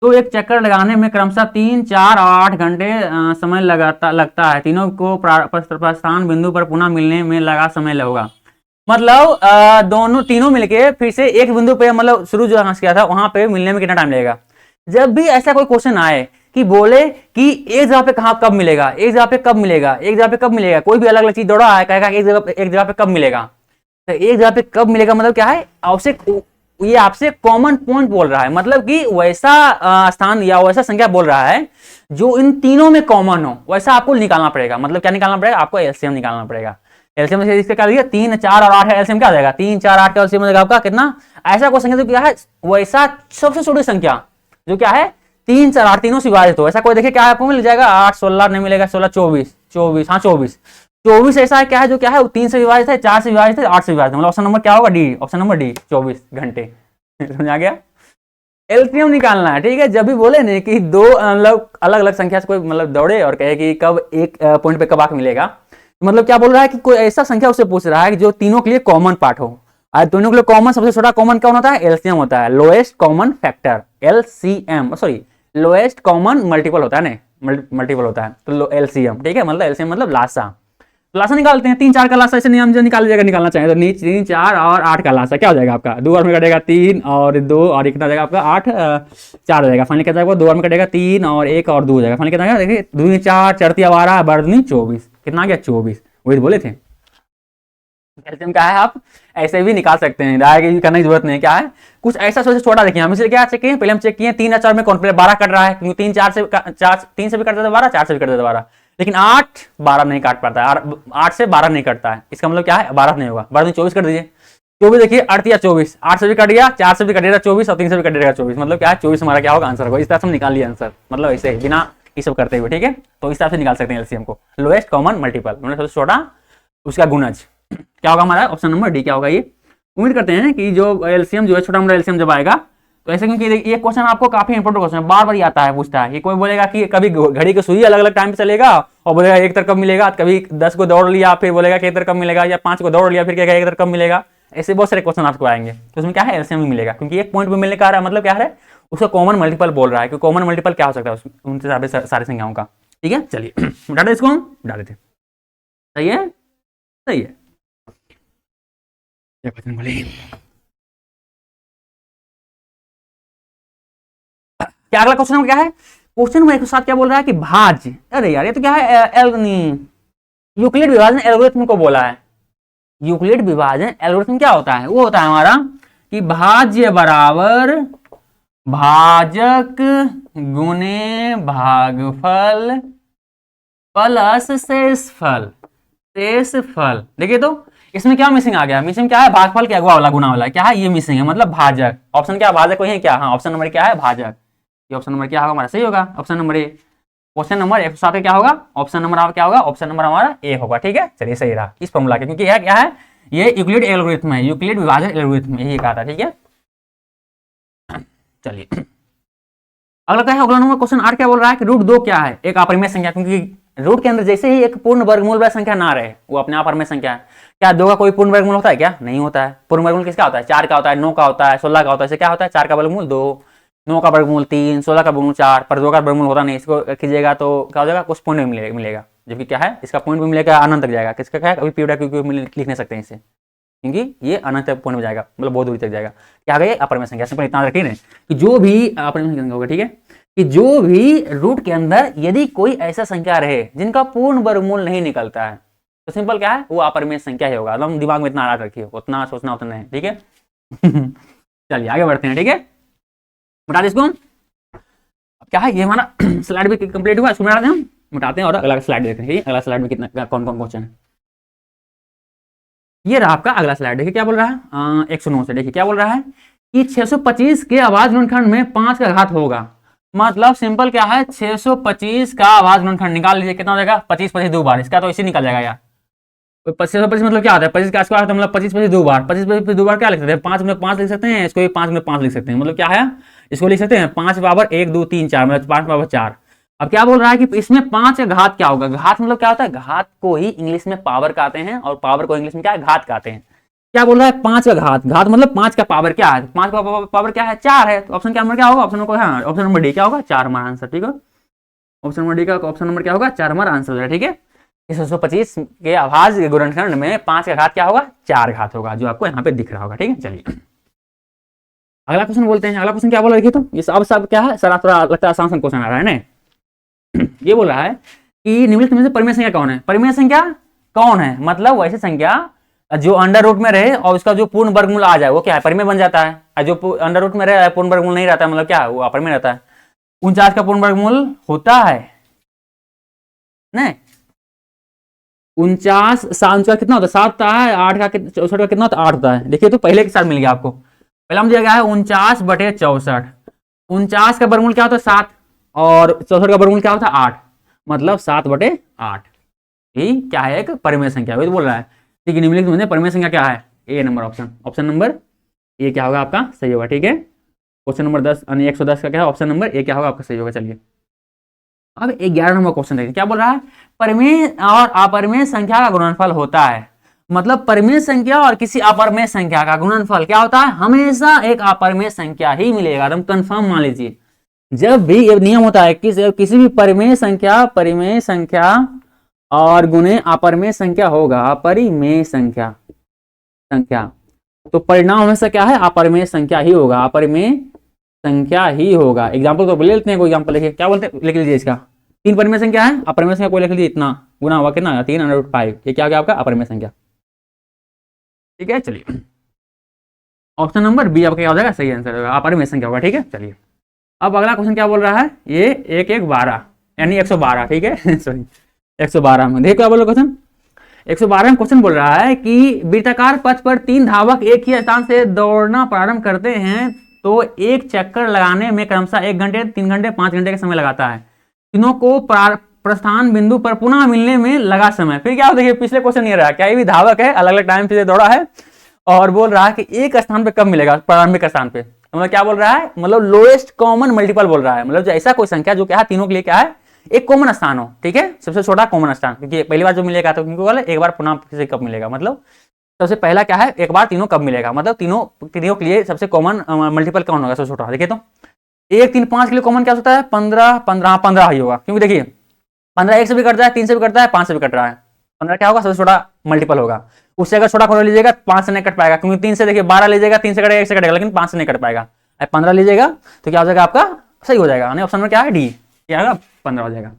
तो एक चक्कर लगाने में क्रमशः 3 4 और 8 घंटे समय लगता है। तीनों को प्रस्थान बिंदु पर पुनः मिलने में लगा समय लगेगा। मतलब दोनों तीनों मिलके फिर से एक बिंदु पे, मतलब शुरू जो किया था वहां पे मिलने में कितना टाइम लगेगा। जब भी ऐसा कोई क्वेश्चन आए कि बोले कि एक जगह पे कहाँ कब मिलेगा, एक जगह पे कब मिलेगा, एक जगह पे कब मिलेगा, कोई भी अलग अलग चीज दौड़ा है, कहेगा एक जगह पे कब मिलेगा। तो एक जगह पे कब मिलेगा मतलब क्या है, आपसे ये आपसे कॉमन पॉइंट बोल रहा है, मतलब कि वैसा स्थान या वैसा संख्या बोल रहा है जो इन तीनों में कॉमन हो, वैसा आपको निकालना पड़ेगा। मतलब क्या निकालना पड़ेगा, आपको एलसीएम निकालना पड़ेगा। एलसीएम से इसका क्या लिया, 3 4 और 8 है, एलसीएम क्या आ जाएगा, 3 4 8 का एलसीएम हो जाएगा आपका कितना। ऐसा कोई संख्या जो क्या है वैसा सबसे छोटी संख्या जो क्या है 3 4 8 तीनों से विभाजित हो, ऐसा कोई देखिए क्या आपको मिल जाएगा, 8 16 नहीं मिलेगा, 16 24 24, हाँ 24 ऐसा है क्या है जो क्या है वो 3 से विभाजित है, 4 से विभाजित है, 8 से विभाजित है। मतलब ऑप्शन नंबर क्या होगा, डी, ऑप्शन नंबर डी 24 घंटे। समझ आ गया, एलसीएम निकालना है। ठीक है, जब भी बोले नहीं कि दो मतलब अलग अलग संख्या से कोई मतलब दौड़े और कहे कि कब एक पॉइंट पे कब आके मिलेगा, तो मतलब क्या बोल रहा है कि कोई ऐसा संख्या उससे पूछ रहा है कि जो तीनों के लिए कॉमन पार्ट हो। और दोनों के लिए कॉमन सबसे छोटा कॉमन कौन होता है, एलसीएम होता है, lowest common factor, LCM, sorry lowest common multiple होता है ना, मल्टीपल होता है तो एलसीएम। ठीक है, मतलब एलसीएम मतलब लासा, लासा निकालते हैं। 3 4 का लासा ऐसे नियम जो निकाल जाएगा, निकालना चाहिए तो 3 4 और 8 का लासा क्या हो जाएगा आपका, 2 और में कटेगा 3 और 2 और कितना जाएगा आपका 8 4 हो जाएगा। फाइनली क्या जाएगा 2 और में कटेगा 3 और 1 और 2 हो जाएगा। फाइनली कितना जाएगा, देखिए 2 4 4 12 12 24, कितना आ गया 24, वही बोले थे। कैल्शियम क्या है आप ऐसे भी निकाल सकते हैं, डायरेक्ट करने की जरूरत नहीं। क्या है कुछ ऐसा सोचे छोटा देखिए, हम इसलिए क्या चेक किए, पहले हम चेक किए 3 या 4 में कौन, पहले 12 कट रहा है क्योंकि 3 4 से 3 से भी कट देता है 12, 4 से भी कट देता है 12, लेकिन 8 12 नहीं काट पाता है, 8 से 12 नहीं कटता है। इसका मतलब क्या है 12 नहीं होगा, 12 24 कर दीजिए, 24 देखिए 8 या 24, 8 से भी कट गया, 4 से भी कटेगा 24 और 3 से भी कटेगा 24, मतलब क्या है 24 हमारा क्या होगा आंसर होगा। इस तरह से हम निकाल लिया आंसर, मतलब ऐसे बिना ये सब करते हुए। ठीक है, तो इस तरह से निकाल सकते हैं एलसीएम को, लोएस्ट कॉमन मल्टीपल, मतलब सबसे छोटा उसका गुणज क्या होगा हमारा, ऑप्शन नंबर डी क्या होगा। ये उम्मीद करते हैं कि जो एलसीएम जो है छोटा नंबर एलसीएम जब आएगा तो ऐसे, क्योंकि ये क्वेश्चन आपको काफी इंपॉर्टेंट क्वेश्चन है, बार बार आता है, पूछता है कि कोई बोलेगा कि कभी घड़ी की सुई अलग अलग टाइम पे चलेगा और बोलेगा एक तरफ कब मिलेगा, कभी 10 को दौड़ लिया फिर बोलेगा कि एक तरफ कब मिलेगा, या 5 को दौड़ लिया फिर क्या एक तरफ कब मिलेगा। ऐसे बहुत सारे क्वेश्चन आपको आएंगे, तो उसमें क्या है एलसीएम भी मिलेगा, क्योंकि एक पॉइंट पे मिलने का मतलब क्या है उसका कॉमन मल्टीपल बोल रहा है कि कॉमन मल्टीपल क्या हो सकता है उनसे सारे संख्याओं का। ठीक है, चलिए डाटा इसको हम डाल देते, सही है, सही है। क्या अगला क्वेश्चन नंबर क्या है? क्वेश्चन नंबर 107 क्या बोल रहा है कि भाज्य, अरे यार ये तो क्या है, यूक्लिड विभाजन एल्गोरिथम को बोला है। यूक्लिड विभाजन एल्गोरिथम क्या होता है? वो होता है हमारा कि भाज्य बराबर भाजक गुने भागफल प्लस शेषफल। शेषफल देखिए तो इसमें क्या मिसिंग आ गया? मिसिंग क्या है? भागफल के अगवा वाला गुना वाला क्या है? ये मिसिंग है, मतलब भाजक। ऑप्शन क्या भाजक वही है क्या? हाँ, ऑप्शन नंबर क्या है? भाजक। ये ऑप्शन नंबर क्या होगा हमारा? सही होगा ऑप्शन नंबर ए। क्वेश्चन नंबर 107 क्या होगा? ऑप्शन नंबर क्या होगा? ऑप्शन नंबर हमारा ए होगा। ठीक है, चलिए सही रहा इस फॉर्मूला के, क्योंकि यह क्या है? ये यूक्लिड एल्गोरिथम है, यूक्लिड विभाजन एल्गोरिथम यही कहा था। ठीक है, चलिए अगला क्या है? अगला नंबर क्वेश्चन 8 क्या बोल रहा है कि रूट 2 क्या है? एक अपरिमेय संख्या, क्योंकि रूट के अंदर जैसे ही एक पूर्ण वर्गमूल वाला संख्या ना रहे वो अपने आप अपरिमेय संख्या है। क्या 2 का कोई पूर्ण वर्गमूल होता है क्या? नहीं होता है। पूर्ण वर्गमूल किसका होता है? 4 का होता है, 9 का होता है, 16 का होता है। इसे क्या होता है? 4 का वर्गमूल 2, 9 का वर्गमूल 3, 16 का वर्गमूल 4, पर 2 का वर्गमूल होता नहीं। इसको कीजिएगा तो क्या हो जाएगा? कुछ पॉइंट भी मिलेगा, जबकि क्या है इसका पॉइंट भी मिलेगा, अनंत तक जाएगा। किसका क्या है? अभी पीरियड क्योंकि लिख नहीं सकते हैं इसे, क्योंकि ये अनंत तक पॉइंट में जाएगा, मतलब बहुत दूरी तक जाएगा। क्या गए? अपरिमेय संख्या। सिंपल इतना रखिए कि जो भी अपरिमेय संख्या होगा, ठीक है, कि जो भी रूट के अंदर यदि कोई ऐसा संख्या रहे जिनका पूर्ण वर्गमूल नहीं निकलता है, तो सिंपल क्या है? वो अपरिमेय संख्या ही होगा। एकदम दिमाग में इतना याद रखिए, उतना सोचना उतना है। ठीक है चलिए आगे बढ़ते हैं। ठीक है, बता दें इसको। अब क्या है ये हमारा स्लाइड भी कंप्लीट हुआ, इसको मिटा दें, हम मिटाते हैं और अगला स्लाइड देखते हैं। अगला स्लाइड में कितना कौन कौन क्वेश्चन है। ये रहा आपका अगला स्लाइड। देखिए क्या बोल रहा है 109 से। देखिए क्या बोल रहा है कि 625 के अभाज्य गुणनखंड में 5 का घात होगा। मतलब सिंपल क्या है? 625 का अभाज्य गुणनखंड निकाल लीजिए, कितना हो जाएगा? 25 25 दो बार, इसका तो इसी निकल जाएगा यार। 625 मतलब क्या होता है? 25 का स्क्वायर होता है, मतलब 25 25 दो बार। 25 25 दो बार क्या लिख सकते हैं? 5 में 5 लिख सकते हैं, इसको भी 5 में 5 लिख सकते हैं। मतलब क्या है? इसको लिख सकते हैं 5 पावर 1 2 3 4, मतलब 5 पावर 4। अब क्या बोल रहा है कि इसमें 5 का घात क्या होगा? घात मतलब क्या होता है? घात को ही इंग्लिश में पावर कहते हैं, और पावर को इंग्लिश में क्या है? घात कहते हैं। क्या बोल रहा है? 5 का घात। घात मतलब 5 का पावर क्या है? 5 का पावर क्या है? 4 है। तो ऑप्शन क्या नंबर क्या होगा? ऑप्शन नंबर हाँ, ऑप्शन नंबर डी क्या होगा? 4 हमारा आंसर। ठीक है, ऑप्शन नंबर डी का ऑप्शन नंबर क्या होगा? 4 हमारा आंसर हो जाएगा। ठीक है, 625 के अभाज्य गुणनखंड में 5 का घात क्या होगा? 4 घात होगा, जो आपको यहाँ पे दिख रहा होगा। ठीक है, चलिए अगला क्वेश्चन बोलते हैं। अगला क्वेश्चन क्या बोला? देखिए तो ये सब क्या है? सर थोड़ा लगता है आसान क्वेश्चन आ रहा है ना। ये बोल रहा है कि निम्नलिखित में से परिमेय संख्या कौन है? परिमेय संख्या कौन है? मतलब वैसी संख्या जो अंडर रूट में रहे और उसका जो पूर्ण वर्गमूल आ जाए वो क्या है? परिमेय बन जाता है। और जो अंडर रूट में रहे पूर्ण वर्गमूल नहीं रहता है, मतलब क्या है? वो अपरिमेय रहता है। 49 का पूर्ण वर्गमूल होता है नहीं? 49 कितना होता है? 7 होता है। 8 का 64 का कितना होता है? 8 होता है। देखिए तो पहले के साथ मिल गया आपको। पहला हम दिया गया है 49/64। 49 का वर्गमूल क्या होता है? 7, और 64 का वर्गमूल क्या होता है? 8, मतलब 7/8। ये क्या है? एक परिमेय संख्या। वही तो बोल रहा है। ठीक है, निम्नलिखित में परिमेय संख्या क्या है? A number option. Option number A क्या होगा आपका? सही होगा। ठीक है, क्वेश्चन नंबर 10 यानी 110 का क्या है? ऑप्शन नंबर ए क्या होगा आपका? सही होगा। चलिए अब 11 नंबर क्वेश्चन देखिए क्या बोल रहा है? परिमेय और अपरिमेय संख्या का गुणनफल होता है। मतलब परिमेय संख्या और किसी अपरिमेय संख्या का गुणनफल क्या होता है? हमेशा एक अपरिमेय संख्या ही मिलेगा। एकदम कंफर्म मान लीजिए। जब भी ये नियम होता है किसी भी परिमेय संख्या और गुणे अपरिमेय संख्या होगा, अपरिमेय संख्या तो परिणाम हमेशा क्या है? अपरिमेय संख्या ही होगा। अपरिमेय संख्या ही होगा। एग्जाम्पल तो ले लेते हैं, कोई एग्जाम्पल लिखिए। क्या बोलते हैं? लिख लीजिए इसका। 3 परिमेय संख्या है, अपरिमेय संख्या कोई लिख लीजिए। इतना गुना हुआ कितना? 3/5। ये क्या हो गया आपका? अपरिमेय संख्या। ठीक है, चलिए ऑप्शन नंबर बी आपका क्या हो जाएगा? सही आंसर होगा, अपरिमेय संख्या होगा। ठीक है, चलिए अब अगला क्वेश्चन क्या बोल रहा है? ये 1 1 12 यानी 112। ठीक है सॉरी 112 में देखिए क्या बोल रहा क्वेश्चन। 112 में क्वेश्चन बोल रहा है कि वृत्ताकार पथ पर 3 धावक एक ही स्थान से दौड़ना प्रारंभ करते हैं तो एक चक्कर लगाने में क्रमशः 1 घंटे 3 घंटे 5 घंटे का समय लगाता है। तीनों को प्रस्थान बिंदु पर पुनः मिलने में लगा समय। फिर क्या हो? देखिए पिछले क्वेश्चन ये रहा, क्या ये भी धावक है, अलग अलग टाइम से दौड़ा है, और बोल रहा है कि एक स्थान पे कब मिलेगा? प्रारंभिक स्थान पे। मतलब क्या बोल रहा है? मतलब लोएस्ट कॉमन मल्टीपल बोल रहा है। मतलब ऐसा कोई संख्या जो क्या है तीनों के लिए क्या है? एक कॉमन स्थान हो। ठीक है, सबसे छोटा कॉमन स्थान, क्योंकि पहली बार जो मिलेगा तो क्योंकि बोला एक बार पुनः किसी कब मिलेगा, मतलब सबसे पहला क्या है? एक बार तीनों कब मिलेगा, मतलब तीनों के लिए सबसे कॉमन मल्टीपल कौन होगा? सबसे छोटा। देखिए तो 1 3 5 के लिए कॉमन क्या होता है? 15 15 15 ही होगा, क्योंकि देखिए 15 1 से भी कटता है, 3 से भी कटता है, 5 से भी कट रहा है। 15 क्या होगा? सबसे छोटा मल्टीपल होगा। उससे अगर छोटा लीजिएगा 5 से नहीं कट पाएगा, क्योंकि 3 से देखिए 12 लीजिएगा, 3 से कटेगा 1 से कटेगा, लेकिन 5 से नहीं कट पाएगा। 15 लीजिएगा तो क्या हो जाएगा आपका? सही हो जाएगा। ऑप्शन नंबर क्या है डी, क्या आएगा 15 हो जाएगा।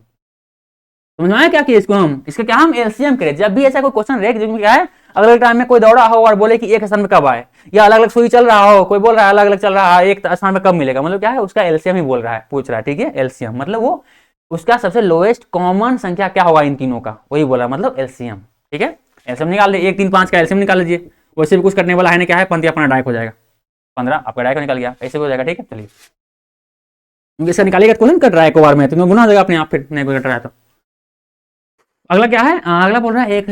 समझ में आया क्या किया इसको हम, इसका क्या हम एलसीएम करें। जब भी ऐसा कोई क्वेश्चन रहे जिसमें क्या है अलग अलग टाइम में कोई दौड़ा हो और बोले कि एक स्थान में कब आए, या अलग अलग सुई चल रहा हो, कोई बोल रहा है अलग अलग चल रहा है एक स्थान में कब मिलेगा, मतलब क्या है उसका एलसीएम ही बोल रहा है, पूछ रहा है, ठीक है। एलसीएम मतलब वो उसका सबसे लोएस्ट कॉमन संख्या क्या होगा इन तीनों का, वही बोला, मतलब एलसीएम, ठीक है। एलसीएम निकाल दे, 1 3 5 का एलसीएम निकाल लीजिए। वैसे भी कुछ करने वाला है ना, क्या है पंथी अपना डायरेक्ट हो जाएगा 15, आपका डायरेक्ट निकल गया, ऐसे भी हो जाएगा, ठीक है। चलिए इसका निकालिएगा क्वेश्चन कट रहा है एक बार में, तो गुना हो जाएगा अपने आप, फिर नहीं कट रहा है तो। अगला क्या है, अगला बोल रहा है 1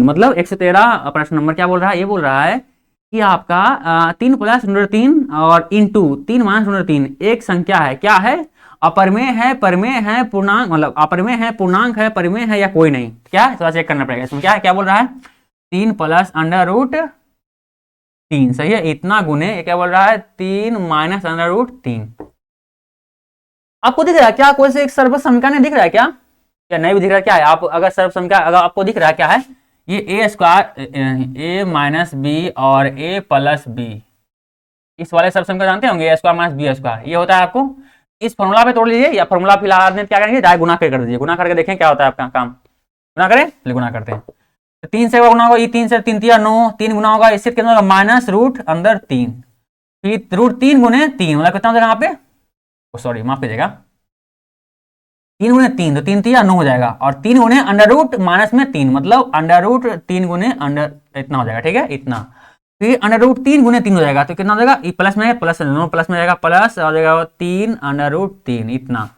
मतलब 113 प्रश्न नंबर क्या बोल रहा है, ये बोल रहा है कि आपका 3 + √3 और इंटू 3 - √3 एक संख्या है, क्या है, अपरमेय है, परमेय है, पूर्णांक, मतलब अपरमेय है, पूर्णांक है, परिमेय है या कोई नहीं, क्या है थोड़ा चेक करना पड़ेगा इसमें। क्या है, क्या बोल रहा है 3 + √3 सही है, इतना गुने, ये क्या बोल रहा है 3 - √3। आपको दिख रहा है क्या, कोई से एक सर्व समीकरण नहीं दिख रहा है क्या, क्या नहीं भी दिख रहा है, क्या है आप अगर सर्व समीकरण अगर आपको दिख रहा है क्या है, ये a² - b और a+b, इस वाले सर्व समीकरण जानते होंगे, a² - b², ये होता है आपको, इस फॉर्मूला पे तोड़ लीजिए, या फॉर्मूला फिलहाल क्या करेंगे डायरेक्ट गुना कर दीजिए, गुना करके देखें क्या होता है आपका काम, गुना करें, चलिए गुना करते हैं। तो 3 से गुना होगा, ये 3 से 3 × 9, 3 गुना होगा, इससे कितना होगा -√3, फिर √3 गुने 3 मतलब कितना हो जाएगा यहाँ पे, सॉरी माफ कीजिएगा, 3 गुने 3 तो 3 3 9 हो जाएगा, और 3 गुने अंडर रूट -3 मतलब √3 गुने अंडर इतना हो जाएगा, ठीक है इतना, फिर √3 गुने 3 हो जाएगा, तो कितना हो जाएगा, प्लस में प्लस दोनों प्लस में जाएगा, प्लस हो जाएगा 3 √3 इतना,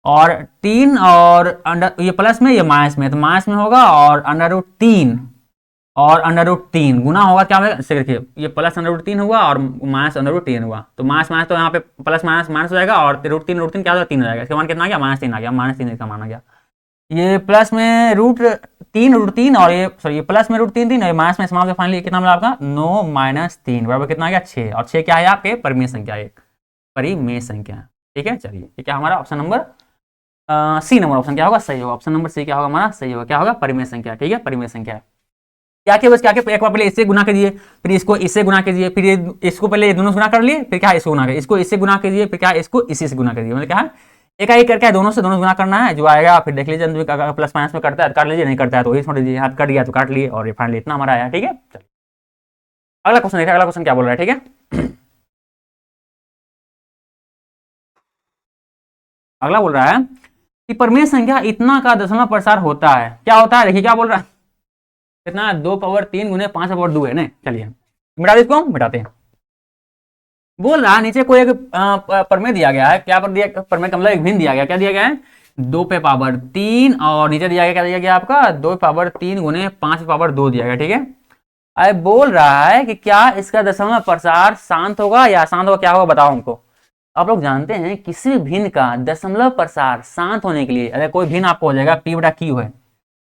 और 3 और अंडर ये प्लस में ये माइनस में, तो माइनस में होगा, और √3 और √3 गुना होगा क्या होगा, इसे देखिए ये प्लस √3 हुआ और माइनस √3 हुआ, तो माइनस माइनस तो यहाँ पे प्लस माइनस माइनस हो जाएगा, और √3 क्या होगा 3 हो जाएगा, इसका मान कितना आ गया -3 आ गया, -3 इसका मान आ गया। ये प्लस में √3 और ये सॉरी ये प्लस में √3 और माइनस में समाप्त, फाइनली कितना मिला आपका 9 - 3 बराबर कितना आ गया 6, और 6 क्या है आपके परिमेय संख्या, एक परिमेय संख्या, ठीक है। चलिए ये क्या हमारा option number C number option क्या होगा सही होगा, ऑप्शन नंबर सी क्या होगा हमारा सही होगा, क्या होगा परिमेय संख्या, ठीक है परिमेय संख्या। क्या के बस क्या के एक बार पहले इससे गुना कीजिए, फिर इसको इससे गुना कीजिए, फिर इसको पहले दोनों गुना कर लिए, फिर क्या इसको गुना कीजिए, इसको इससे गुना कीजिए, फिर क्या इसको इसी से गुना कीजिए, मतलब क्या है एक करके दोनों से दोनों गुना करना है, जो आएगा फिर देख लीजिए, अगर प्लस माइनस में करता है तो काट लीजिए, नहीं करता है तो वही छोड़ दीजिए, हाथ कट गया तो काट लिए, और फाइनली इतना हमारा आया, ठीक है। चलिए अगला क्वेश्चन देखिए, अगला क्वेश्चन क्या बोल रहा है, ठीक है। अगला बोल रहा है कि परिमेय संख्या इतना का दशमलव प्रसार होता है, क्या होता है, देखिए क्या बोल रहा है, कितना 2⁻3 गुने 5/2 है ना, चलिए मिटा दे इसको, मिटाते हैं। बोल रहा है नीचे कोई एक प्रमेय दिया गया है, क्या पर दिया प्रमेय का मतलब एक भिन्न दिया गया, क्या दिया गया है 2⁻3, और नीचे दिया गया क्या दिया गया आपका 2⁻3 गुने 5/2 दिया गया, ठीक है। अब बोल रहा है कि क्या इसका दशमलव प्रसार शांत होगा या अशांत होगा, क्या होगा बताओ हमको। आप लोग जानते हैं किसी भी भिन्न का दशमलव प्रसार शांत होने के लिए, अगर कोई भिन्न आपको हो जाएगा p/q है,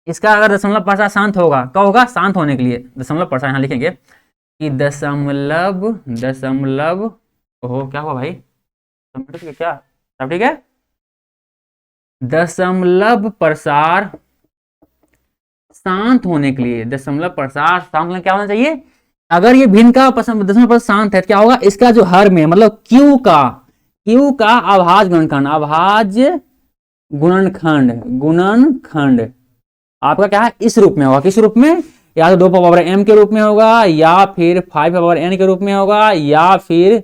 इसका अगर दशमलव प्रसार शांत होगा, क्या होगा शांत होने के लिए दशमलव प्रसार, यहाँ लिखेंगे कि दशमलव ओहो क्या हुआ भाई, क्या सब ठीक है, दशमलव प्रसार शांत होने के लिए, दशमलव प्रसार शांत होने क्या होना चाहिए, अगर ये भिन्न का दशमलव प्रसार शांत है, क्या होगा इसका जो हर में मतलब q का अभाज्य गुणनखंड आपका क्या है इस रूप में होगा, किस रूप में, या तो 2m के रूप में होगा, या फिर 5n के रूप में होगा, या फिर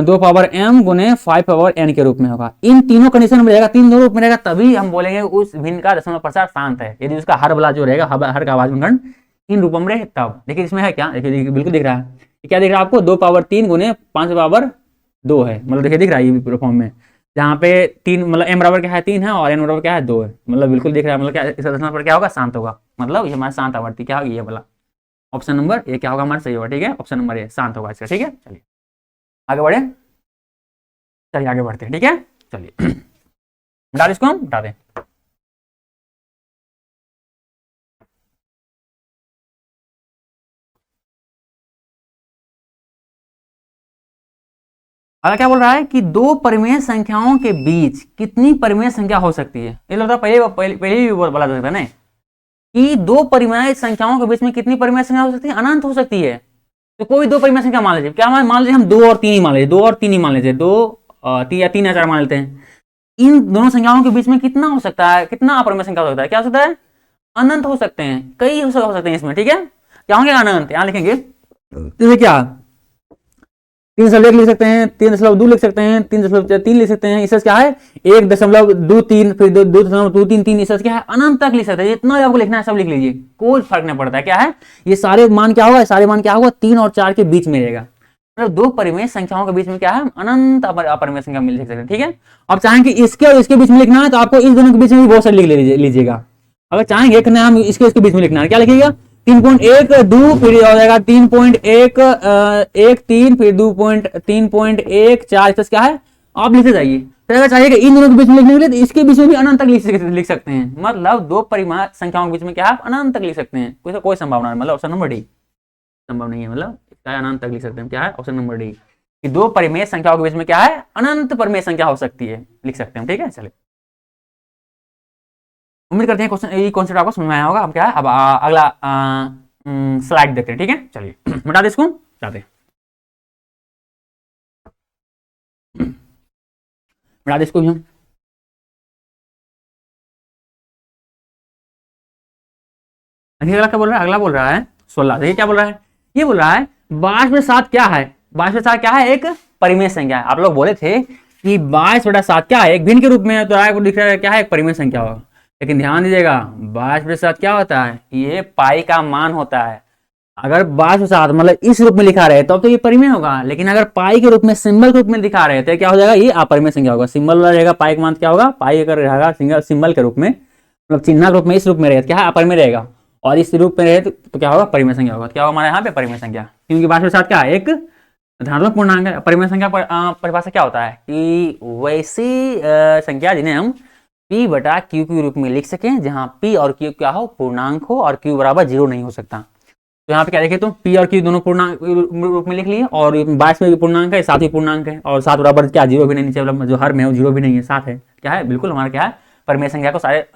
2m गुने 5n के रूप में होगा। इन तीनों कंडीशन में रहेगा, तीन रूप में रहेगा, तभी हम बोलेंगे उस भिन्न का दशमलव प्रसार शांत है, यदि उसका हर वाला जो रहेगा हर का अभाज्य गुणनखंड इन रूपों में रहे तब। देखिए इसमें है क्या, देखिए बिल्कुल दिख रहा है, क्या दिख रहा है आपको 2⁻3 गुने 5/2 है, मतलब देखिए दिख रहा है ये फॉर्म में, जहाँ पे 3 मतलब m बराबर क्या है 3 है, और n बराबर क्या है 2 है, मतलब बिल्कुल दिख रहा है, मतलब क्या इसका दशमलव पर क्या होगा शांत होगा, मतलब ये हमारा शांत आवर्ती क्या होगी, ये वाला ऑप्शन नंबर ये क्या होगा हमारा सही होगा, ठीक है ऑप्शन नंबर ये शांत होगा इसका, ठीक है। चलिए आगे बढ़े, चलिए आगे बढ़ते हैं, ठीक है। चलिए मिटा दे इसको, हम मिटा दें। अगर क्या बोल रहा है कि दो परिमेय संख्याओं के बीच कितनी परिमेय संख्या हो सकती है, ये लगता है पहले ही बोला जा सकता है ना, कि दो परिमेय संख्याओं के बीच में कितनी परिमेय संख्या हो सकती है, अनंत हो सकती है। तो कोई दो परिमेय संख्या मान लीजिए, क्या मान लीजिए हम 2 और 3 ही मान लीजिए, 2 और 3 ही मान लीजिए, 2 तीन या चार मान लेते हैं, इन दोनों संख्याओं के बीच में कितना हो सकता है, कितना अपरिमेय संख्या हो सकता है, क्या हो सकता है, अनंत हो सकते हैं, कई हो सकते हैं इसमें, ठीक है। क्या होंगे, अनंत, यहां लिखेंगे जैसे क्या 3.1 लिख सकते हैं, 3.2 लिख सकते हैं, 3.3 लिख सकते हैं, इससे क्या है 1.23, फिर 2.233, इससे क्या है अनंत तक लिख सकते हैं, जितना आपको लिखना है सब लिख लीजिए, कोई फर्क नहीं पड़ता है। क्या है ये सारे मान क्या होगा, सारे मान क्या होगा 3 और 4 के बीच में रहेगा, मतलब दो परिमेय संख्याओं के बीच में क्या है अनंत अपरिमेय संख्या मिल सकते हैं, ठीक है। अब चाहेंगे इसके और इसके बीच में लिखना है तो आपको इस दोनों के बीच में भी बहुत सारे लिख लीजिएगा। अगर चाहेंगे कि हम इसके बीच में लिखना है, क्या लिखिएगा 3.12, फिर हो जाएगा 3.113, फिर 3.4, क्या है आप लिखते जाइए। फिर अगर चाहिए कि इन दोनों के बीच में लिखने के लिए तो इसके बीच में भी अनंत तक लिख सकते हैं, मतलब दो परिमाण संख्याओं के बीच में क्या है अनंत तक लिख सकते हैं, कोई संभावना नहीं, मतलब ऑप्शन नंबर डी संभव नहीं है, मतलब क्या है अनंत तक लिख सकते हैं, क्या है ऑप्शन नंबर डी कि दो परिमेय संख्याओं के बीच में क्या है अनंत परिमेय संख्या हो सकती है, लिख सकते हैं, ठीक है। चलिए उम्मीद करते हैं क्वेश्चन ये कॉन्सेप्ट आपको समझ में आया होगा। हम क्या है अब अगला स्लाइड देखते हैं, ठीक है। चलिए मिटा दे इसको, मिटा दे इसको भी हम। अगला क्या बोल रहा है, अगला बोल रहा है 16, देखिए क्या बोल रहा है, ये बोल रहा है 22/7 क्या है, 22/7 क्या है, एक परिमेय संख्या है। आप लोग बोले थे कि 22/7 क्या है, एक भिन्न के रूप में, तो आपको दिख रहा है क्या है एक परिमेय संख्या होगा, लेकिन ध्यान दीजिएगा 22/7 क्या होता है, ये पाई का मान होता है। अगर 22/7 मतलब इस रूप में लिखा रहे तो ये परिमेय होगा, लेकिन अगर पाई के रूप में सिंबल के रूप में दिखा रहे तो क्या हो जाएगा, ये अपरिमेय संख्या होगा। सिंबल वाला रहेगा, पाई का मान क्या होगा, पाई अगर रहेगा सिंगल सिंबल के रूप में, मतलब चिन्ह के रूप में, इस रूप में रहेगा क्या है अपरिमेय रहेगा, और इस रूप में रहे तो क्या होगा परिमेय संख्या होगा। क्या होगा हमारे यहाँ पे परिमेय संख्या, क्योंकि 22/7 क्या है एक धनात्मक पूर्णांक है। परिमेय संख्या परिभाषा क्या होता है कि वैसी संख्या जिन्हें हम p बटा q के रूप में लिख सकें, जहां p और q क्या हो पूर्णांक हो और q बराबर 0 नहीं हो सकता। तो यहाँ पे क्या देखे तो p और q दोनों पूर्णांक रूप में लिख लिए, और 22 में भी पूर्णांक है, 7 भी पूर्णांक है, और 7 बराबर क्या 0 भी नहीं, नीचे मतलब जो हर में हो 0 भी नहीं है, 7 है, क्या है बिल्कुल हमारा क्या है परिमेय संख्या को सारे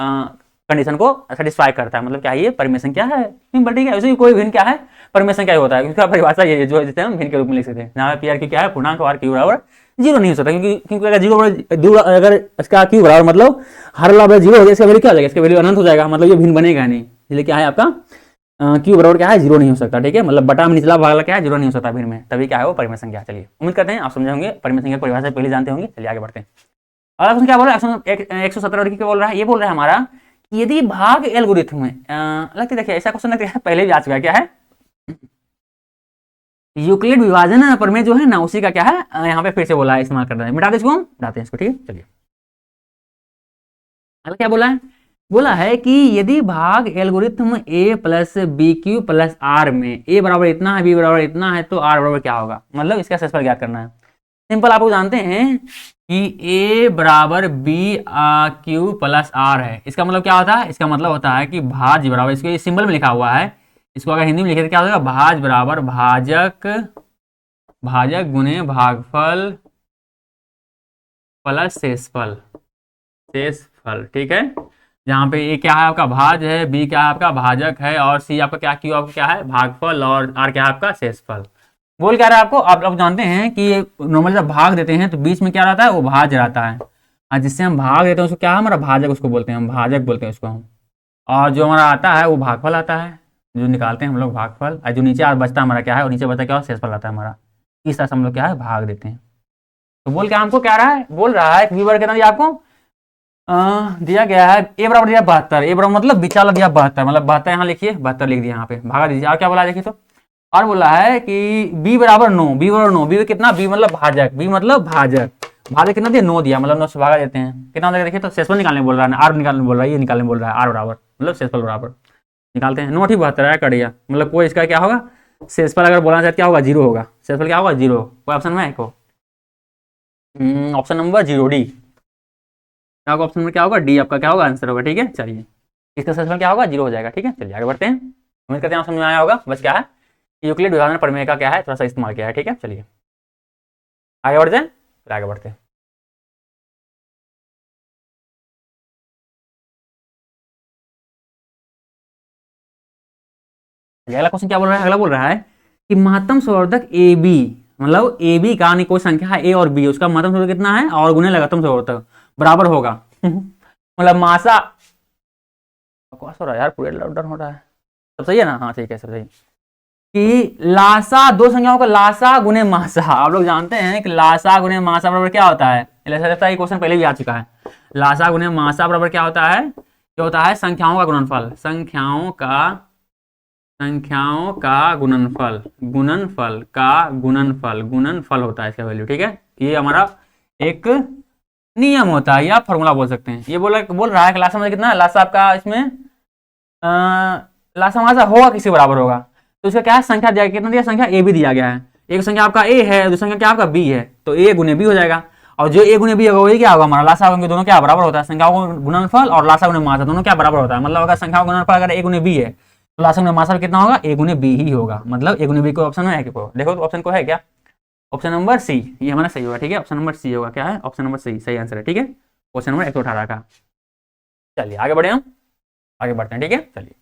कंडीशन को सेटिस्फाई करता है, मतलब क्या ये परिमेय संख्या है। सिंपल, ठीक है। वैसे कोई भिन्न क्या है परिमेय संख्या होता है, उसका परिभाषा ये जो जिसे हम भिन्न के रूप में लिख सकते हैं, जहाँ पी आर की क्या है पूर्णांक और क्यू बराबर 0 नहीं हो सकता, क्योंकि अगर 0 अगर इसका क्यू बराबर मतलब हर बराबर 0 हो जाए, इसका वैल्यू क्या हो जाएगा, इसका वैल्यू अनंत हो जाएगा, मतलब ये भिन्न बनेगा नहीं, इसलिए क्या है आपका क्यू बराबर क्या है 0 नहीं हो सकता, ठीक है। मतलब बटा में निचला भाग क्या है 0 नहीं हो सकता भिन्न में, तभी क्या है वो परिमेय संख्या। चलिए उम्मीद करते हैं आप समझे होंगे, परिमेय संख्या परिभाषा पहले जानते होंगे। चलिए आगे बढ़ते हैं। अगला क्वेश्चन क्या बोल रहा है 117 क्या बोल रहा है, ये बोल रहा है हमारा यदि भाग एल्गोरिथम में लगता देखिए ऐसा क्वेश्चन लगता है पहले भी आ चुका है, क्या है यूक्लिड विभाजन प्रमेय जो है ना उसी का क्या है यहाँ पे फिर से बोला है, इस्तेमाल करना है। मिटा दे इसको, मिटाते हैं इसको, ठीक है। चलिए अगला क्या बोला है, बोला है कि यदि भाग algorithm a plus B Q plus R में a बराबर इतना है, b बराबर इतना है, तो r बराबर क्या होगा, मतलब इसका सेसफल ज्ञात करना है। सिंपल, आप लोग जानते हैं कि a बराबर बी क्यू प्लस आर है, इसका मतलब क्या होता है, इसका मतलब होता है कि भाज्य बराबर, इसके सिंबल में लिखा हुआ है, इसको अगर हिंदी में लिखे तो क्या होगा भाज्य बराबर भाजक, भाजक गुणे भागफल प्लस शेषफल, शेषफल, ठीक है। जहाँ पे ए क्या है आपका भाज्य है, बी क्या है आपका भाजक है, और सी आपका क्या क्यू आपका क्या है भागफल, और आर क्या है आपका शेषफल। बोल क्या रहा है आपको, आप लोग जानते हैं कि नॉर्मल जब भाग देते हैं तो बीच में क्या रहता है वो भाज्य रहता है, और जिससे हम भाग देते हैं उसको क्या है हमारा भाजक, उसको बोलते हैं हम भाजक बोलते हैं उसको हम, और जो हमारा आता है वो भागफल आता है, जो निकालते हैं हम लोग भागफल, और जो नीचे बचता है हमारा क्या है, और नीचे बचता क्या शेषफल आता है हमारा, इस तरह से हम लोग क्या है भाग देते हैं। तो बोल क्या हमको क्या रहा है, बोल रहा है वी बराबर कितना दिया आपको दिया गया है ए बराबर दिया 72, ए बराबर मतलब बीच वाला दिया 72, मतलब 72 यहाँ लिखिए 72 लिख दिया यहाँ पे, भागा दीजिए। और क्या बोला देखिए तो, और बोला है कि बी बराबर 9, बी बराबर 9, बी कितना, बी मतलब भाजक, बी मतलब भाजक, भाजक कितना दिया 9 दिया, मतलब 9 से भागा देते हैं कितना देगा देखिए तो शेषफल निकालने बोल रहा है, आर निकालने बोल रहा है, ये निकालने बोल रहा है आर बराबर मतलब शेषफल बराबर निकालते हैं। 9 72 है कट गया, मतलब कोई इसका क्या होगा शेषफल अगर बोलना चाहे क्या होगा 0 होगा, शेषफल क्या होगा 0, कोई ऑप्शन में को ऑप्शन नंबर 0 डी, क्या होगा ऑप्शन में क्या होगा डी आपका क्या होगा आंसर होगा, ठीक है। चलिए इसका शेषफल क्या होगा 0 हो जाएगा, ठीक है। चलिए आगे बढ़ते हैं, उम्मीद करते हैं आप समझ में आया होगा। बस क्या है यूक्लिड विभाजन प्रमेय का क्या है थोड़ा सा इस्तेमाल किया है, ठीक है। चलिए आगे बढ़ते हैं, फिर आगे बढ़ते हैं। अगला क्वेश्चन क्या बोल रहा है, अगला बोल रहा है कि महत्तम संवर्धक ए बी मतलब ए बी का कोई संख्या है ए और बी, उसका महत्तम सूत्र कितना है और गुणे लघुत्तम सूत्र बराबर होगा। मतलब मासा बकवास हो रहा है यार, पूरे लॉकडाउन हो रहा है। सब सही है ना? हाँ ठीक है, सब सही। कि लासा, दो संख्याओं का लासा गुने मासा, आप लोग जानते हैं कि लासा गुने मासा बराबर क्या होता है? ये क्वेश्चन पहले भी आ चुका है। लासा गुने मासा बराबर क्या होता है? क्या होता है? संख्याओं का गुणनफल, संख्याओं का गुणनफल, गुणनफल का गुणनफल, गुणनफल होता है इसका वैल्यू। ठीक है, ये हमारा एक नियम होता है या फॉर्मूला बोल सकते हैं। ये बोल रहा है कि लासा में कितना है? लासा आपका इसमें लासा मासा होगा किसी बराबर होगा, तो इसका क्या है? संख्या दिया, कितना दिया? संख्या ए भी दिया गया है। एक संख्या आपका ए है, दूसरी संख्या क्या आपका बी है, तो ए गुने बी हो जाएगा। और जो ए गुने बी होगा वही क्या होगा? हमारा लासा होंगे, दोनों क्या बराबर होता है? संख्याओं का गुणनफल और लासा गुने मासा दोनों क्या बराबर होता है? मतलब अगर संख्याओं का गुणनफल अगर ए गुने बी है तो लासा गुने मासा कितना होगा? ए गुने बी ही होगा। मतलब ए गुने बी को ऑप्शन है, देखो तो ऑप्शन को है क्या? ऑप्शन नंबर सी, ये हमारा सही होगा। ठीक है, ऑप्शन नंबर सी होगा। क्या है? ऑप्शन नंबर सी सही आंसर है। ठीक है, क्वेश्चन नंबर 118 का। चलिए आगे बढ़े, हम आगे बढ़ते हैं। ठीक है, चलिए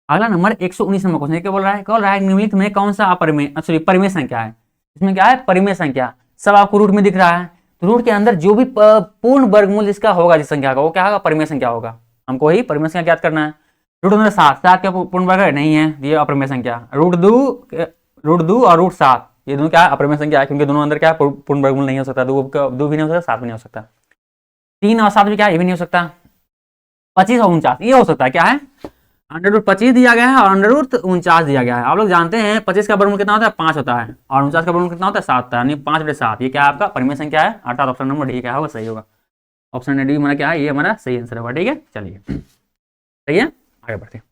अगला नंबर 119 नंबर क्वेश्चन। क्या बोल रहा है? बोल रहा है निम्नलिखित में कौन सा अपरिमेय, सॉरी परिमेय संख्या है? इसमें क्या है? परिमेय संख्या। सब आपको रूट में दिख रहा है, तो रूट के अंदर जो भी पूर्ण वर्गमूल जिसका होगा, जिस संख्या का, वो क्या होगा? परिमेय संख्या होगा। हमको ही परिमेय संख्या ज्ञात करना है। रूट अंदर 7, 7 क्या पूर्ण वर्ग है? नहीं है, ये अपरिमेय संख्या। रूट 2 और रूट 7 ये दोनों क्या है? अपरिमेय संख्या है, क्योंकि दोनों अंदर क्या है? पूर्ण वर्गमूल नहीं हो सकता। 2 भी नहीं हो सकता, 7 भी नहीं हो सकता। 3 और 7 भी क्या है? ये भी नहीं हो सकता। 25 और 49 ये हो सकता है। क्या है? अंडर रूट 25 दिया गया है और अंडर रूट 49 दिया गया है। आप लोग जानते हैं 25 का वर्गमूल कितना होता है? 5 होता है, और 49 का वर्गमूल कितना होता है? 7 होता है, यानी 5/7। ये क्या है? आपका परिमेय संख्या है, अर्थात ऑप्शन नंबर डी क्या होगा? सही होगा। ऑप्शन डी हमारा क्या है? ये हमारा सही आंसर होगा। ठीक है, चलिए सही है, आगे बढ़ते हैं।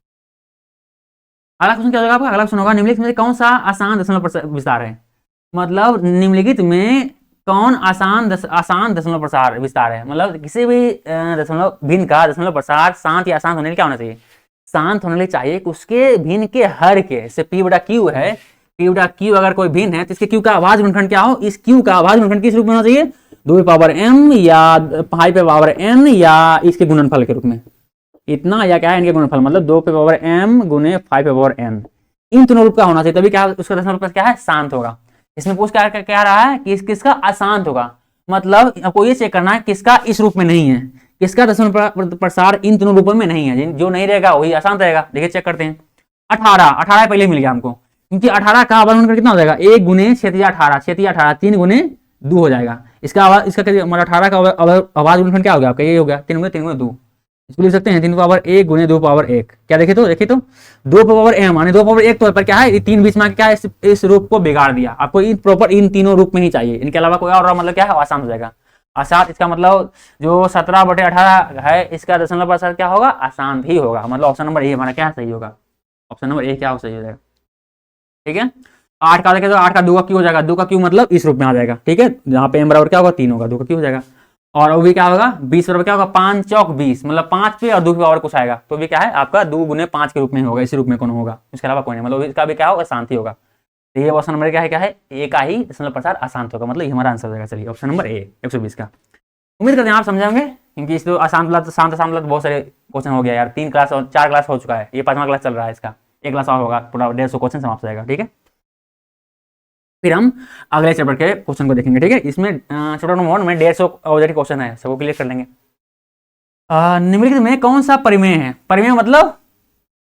अगला क्वेश्चन क्या होगा आपका? अगला क्वेश्चन होगा निम्नलिखित में कौन सा आसान दशमलव विस्तार है? मतलब निम्नलिखित में कौन आसान दशमलव प्रसार विस्तार है? मतलब किसी भी दशमलव भिन्न का दशमलव प्रसार शांत या अशांत होने के लिए क्या होना चाहिए? शांत होने के लिए चाहिए कि उसके भिन्न के हर के, जैसे पी बटा क्यू है, पी बटा क्यू अगर कोई भिन्न है तो इसके क्यू का अभाज्य गुणनखंड क्या हो? इस क्यू का अभाज्य गुणनखंड किस रूप में होना चाहिए? 2 या 5 या इसके गुणनफल के रूप में। इतना या क्या है? इनके गुणनफल, मतलब 2 गुने 5 इन तीनों रूप का होना चाहिए, तभी क्या उसका दशमलव क्या है? शांत होगा। इसमें पूछ क्या रहा है कि किसका अशांत होगा? मतलब आपको ये चेक करना है किसका इस रूप में नहीं है, किसका दशमलव प्रसार इन तीनों रूपों में नहीं है। जो नहीं रहेगा वही अशांत रहेगा। देखिए चेक करते हैं। 18 पहले मिल गया हमको, क्योंकि 18 का अवर्ण कितना हो जाएगा? 1 गुने 6 18, 6 18, 3 गुने 2 हो जाएगा। इसका मतलब 18 का अभाज्य गुणनखंड क्या हो गया आपका? ये हो गया 3 गुने 2। इसको लिख सकते हैं 3 गुने 2 क्या देखिए तो 2 माने 2 तो पर क्या है? 3 बीच में क्या है? इस रूप को बिगाड़ दिया। आपको इन प्रॉपर इन तीनों रूप में ही चाहिए, इनके अलावा कोई और मतलब क्या है? आसान हो जाएगा। अशांत, इसका मतलब जो 17/18 है इसका दशमलव प्रसार क्या होगा? अशांत ही होगा। मतलब ऑप्शन नंबर ए हमारा क्या सही होगा? ऑप्शन नंबर ए क्या सही हो जाएगा? ठीक है, 8 का देखें तो 8 का 2 का क्यों हो जाएगा? 2 का क्यों मतलब इस रूप में आ जाएगा। ठीक है, जहां पे m बराबर क्या होगा? 3 होगा, 2 का क्यों हो जाएगा। और वो भी क्या होगा? 20 बराबर क्या होगा? 5 चौक 20, मतलब 5 पे और 2 पे और कुछ आएगा तो भी क्या है? आपका 2 गुने 5 के रूप में होगा, इसी रूप में कौन होगा? इसके अलावा कोई नहीं, मतलब इसका भी क्या होगा? शांति होगा। तो ये ऑप्शन नंबर क्या है? ए का ही दशमलव प्रसार अशांत होगा, मतलब ये हमारा आंसर हो जाएगा। चलिए ऑप्शन नंबर ए 120 का। उम्मीद करते हैं आप समझेंगे, क्योंकि इस शांत शांत बहुत सारे क्वेश्चन हो गया यार। 3 क्लास और 4 क्लास हो चुका है, ये 5वां क्लास चल रहा है इसका। 1 क्लास और होगा, पूरा 150 क्वेश्चन समाप्त हो जाएगा। ठीक है, फिर हम अगले चैप्टर के क्वेश्चन को देखेंगे। ठीक है, इसमें चैप्टर नंबर 1 में 150 ऑब्जेक्टिव क्वेश्चन है, सबको क्लियर कर लेंगे। निम्नलिखित में कौन सा परिमेय है? परिमेय मतलब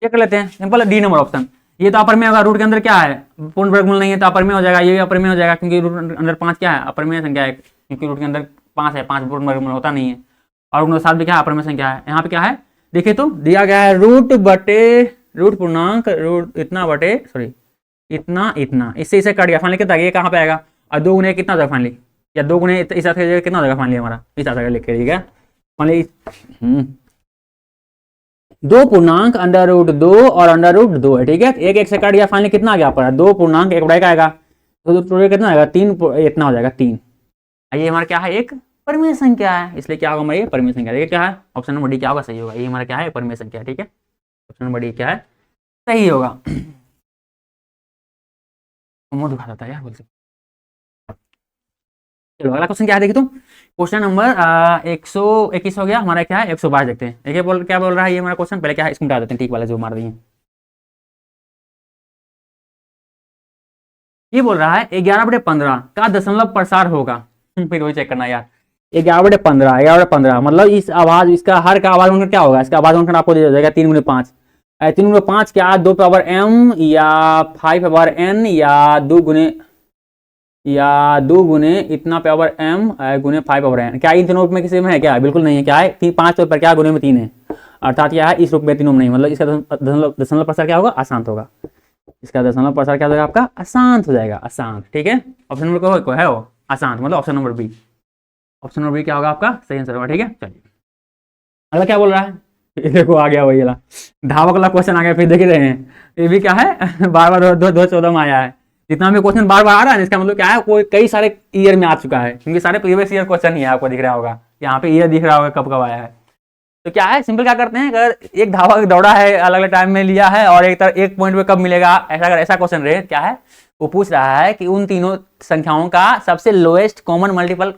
क्या कर लेते हैं? Simple, D number option. ये तो अपरिमेय होगा, रूट के अंदर क्या है? पूर्ण वर्गमूल नहीं है तो अपरिमेय हो जाएगा। ये भी अपरिमेय हो जाएगा, क्योंकि रूट अंदर 5 क्या है? अपरिमेय संख्या है, क्योंकि रूट के अंदर 5 है, 5 पूर्ण वर्गमूल होता नहीं है। और उनके साथ भी क्या है? अपरिमेय संख्या है। यहाँ पे क्या है देखिए तो दिया गया है रूट पूर्णांक रूट इतना बटे सॉरी इतना इतना, इससे इसे कट गया, फाइनली कितना? ये कहाँ पे आएगा? और 2 गुने कितना हो जाएगा फाइनली? या 2 गुने इस जगह कितना हो जाएगा फाइनली? हमारा इस जगह लिख के, ठीक है, फाइनली 2 पूर्णांक √2 और √2 है। ठीक है, एक एक से कट गया, फाइनली कितना आ गया पर? 2 पूर्णांक 1 बड़ा आएगा, तो कितना आएगा? 3 इतना हो जाएगा 3। ये हमारा क्या है? एक परिमेय संख्या है, इसलिए क्या होगा हमारी? परिमेय संख्या। देखिए क्या है? ऑप्शन नंबर डी क्या होगा? सही होगा। ये हमारा क्या है? परिमेय संख्या। ठीक है, ऑप्शन नंबर डी क्या है? सही होगा। मुंह दुखा जाता है यार बोलते। चलो अगला क्वेश्चन क्या है देखिए तो क्वेश्चन नंबर 121 हो गया हमारा, क्या है 122 देखते हैं। देखिए क्या बोल रहा है ये हमारा क्वेश्चन, पहले क्या है इसको मिटा देते हैं, ठीक वाला जो मार दिए। ये बोल रहा है 11/15 का दशमलव प्रसार होगा। फिर वही चेक करना यार, 11/15, 11/15 मतलब इस आवाज, इसका हर का आवाज गुणन क्या होगा, इसका आवाज गुणन आपको दे जाएगा 3 × 5। 3 × 5 क्या 2 या 5 या 2 इतना पावर m गुने 5 क्या इन तीनों रूप में किसी में है क्या, बिल्कुल नहीं है। क्या है 5 पर क्या गुने में 3 है, अर्थात क्या है इस रूप में तीनों में नहीं, मतलब इसका दशमलव प्रसार क्या होगा, अशांत होगा। इसका दशमलव प्रसार क्या हो जाएगा आपका, अशांत हो जाएगा, अशांत। ठीक है, ऑप्शन नंबर को है वो अशांत, मतलब option number B. Option number B क्या होगा आपका सही आंसर होगा। ठीक है, चलिए अगला क्या बोल रहा है, देखो आ गया वही वाला धावक वाला क्वेश्चन आ गया, फिर देख रहे हैं ये भी क्या है बार बार 2014 में आया है। जितना भी क्वेश्चन बार बार आ रहा है इसका मतलब क्या है, कोई कई सारे ईयर में आ चुका है, क्योंकि सारे प्रीवियस ईयर क्वेश्चन ही है, आपको दिख रहा होगा यहाँ पे ईयर दिख रहा होगा कब कब आया है। तो क्या है सिंपल क्या करते हैं, अगर एक धावक दौड़ा है अलग अलग टाइम में लिया है और एक पॉइंट पे कब मिलेगा, ऐसा अगर ऐसा क्वेश्चन रहे, क्या है वो पूछ रहा है कि उन तीनों संख्याओं का सबसे लोएस्ट कॉमन मल्टीपल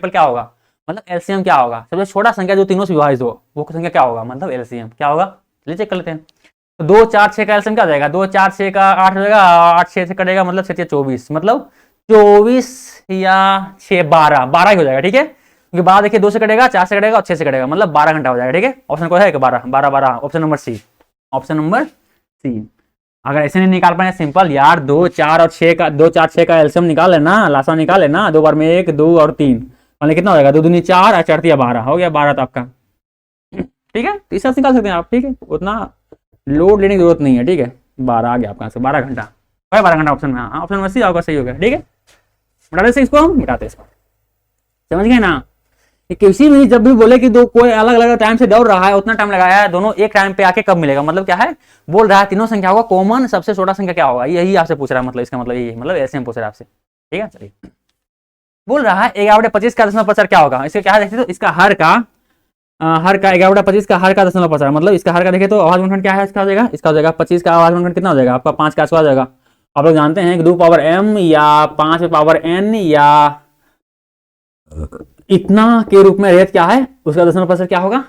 क्या होगा, मतलब एलसीएम क्या होगा, सबसे छोटा संख्या जो तीनों से विभाजित हो वो संख्या क्या होगा, मतलब एलसीएम क्या होगा। चलिए चेक कर लेते हैं। तो 2 4 6 का एलसीएम क्या हो जाएगा, 2 4 6 का 8 हो जाएगा, 8 6 से कटेगा मतलब 6 24, मतलब 24 या 6 12 ही हो जाएगा। ठीक है, क्योंकि 12 देखिए 2 से कटेगा, 4 से कटेगा और 6 से कटेगा, मतलब 12 घंटा हो जाएगा। ठीक है, ऑप्शन को है 12 option number C, option number C. अगर ऐसे नहीं निकाल पाए सिंपल यार 2 4 और 6 का 2 4 6 का एलसीएम निकाल लेना, लासा निकाल लेना, 2 बार में 1 2 और 3, मतलब कितना हो जाएगा 2 दूनी 4 और 4 12 हो गया, 12 तो आपका। ठीक है, तो इससे निकाल सकते हैं आप। ठीक है, उतना लोड लेने की जरूरत नहीं है। ठीक है, 12 आ गया आपका आंसर, 12 घंटा है, 12 घंटा ऑप्शन में, हाँ ऑप्शन नंबर सी आपका सही हो गया। ठीक है, मिटाते से इसको, हम मिटाते इसको, समझ गए ना। किसी भी जब भी बोले कि दो कोई अलग अलग टाइम से दौड़ रहा है, उतना टाइम लगाया है, दोनों एक टाइम पे आके कब मिलेगा, मतलब क्या है बोल रहा है तीनों संख्या होगा कॉमन सबसे छोटा संख्या क्या होगा, यही आपसे पूछ रहा है, मतलब इसका मतलब यही, मतलब ऐसे हम पूछ रहा है आपसे। ठीक है, चलिए बोल रहा है 11/25 का दशमलव प्रसार क्या होगा, इसका क्या है देखते तो इसका हर का 11/25 का हर का दशमलव प्रसार, मतलब इसका हर का देखे तो आवाज गुणनखंड क्या है, इसका हो जाएगा 25 का आवाज गुणनखंड कितना हो जाएगा आपका 5 का आसपास जाएगा। आप लोग जानते हैं कि 2 पावर m या 5 पावर n या इतना के रूप में रेत क्या है, उसका दशमलव प्रसार क्या होगा,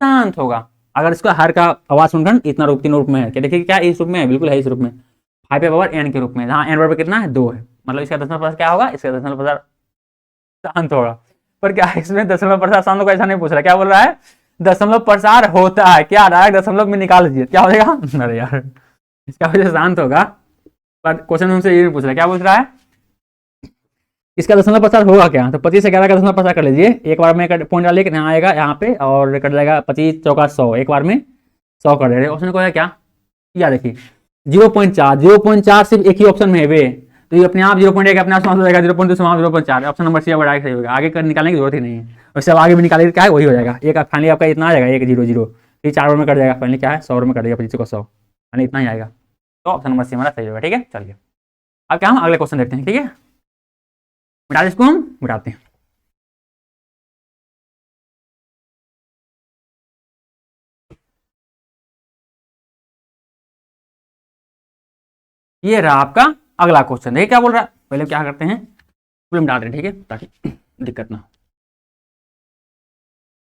शांत होगा। अगर इसका हर का आवाज गुणनखंड इतना रूप तीन रूप में है, क्या देखिए क्या इस रूप में है, बिल्कुल है इस रूप में, 5 पावर n के रूप में, जहाँ n बराबर कितना है 2 है, मतलब इसका दशमलव प्रसार क्या होगा, इसका दशमलव प्रसार शांत होगा। पर क्या इसमें दशमलव प्रसार शांत होगा ऐसा नहीं पूछ रहा, क्या बोल रहा है दशमलव प्रसार होता है, क्या आ रहा है दशमलव में निकाल दीजिए क्या हो जाएगा, अरे यार इसका वजह शांत होगा, पर क्वेश्चन हमसे ये नहीं पूछ रहा, क्या पूछ रहा है इसका दशमलव प्रसार होगा क्या, तो 25 से 11 का दशमलव प्रसार कर लीजिए, एक बार में पॉइंट डालिए कि यहाँ आएगा यहाँ पे और कट जाएगा 25 चौका 100, एक बार में 100 कर दे रहे, ऑप्शन को है क्या, या देखिए 0.4 सिर्फ एक ही ऑप्शन में है वे, तो ये अपने आप 0.1 अपने आप समाप्त हो जाएगा, 0.2 समाप्त 0.4, ऑप्शन नंबर सी बढ़ाएगा सही होगा, आगे कर निकालने की जरूरत ही नहीं है, वैसे अब आगे भी निकालेंगे क्या है वही हो जाएगा, एक फाइनली आपका इतना आ जाएगा 1 0 0, फिर 4 में कट जाएगा, फाइनली क्या है 100 में कट जाएगा, 25 को 100 यानी इतना ही आएगा, तो ऑप्शन नंबर सी हमारा सही होगा। ठीक है, चलिए अब क्या हम अगले क्वेश्चन देखते हैं। ठीक है, मिटा दे इसको, हम मिटाते हैं। ये रहा आपका अगला क्वेश्चन, देखिए क्या बोल रहा है, पहले क्या करते हैं प्रॉब्लम डाल रहे हैं, ठीक है, ताकि दिक्कत ना हो।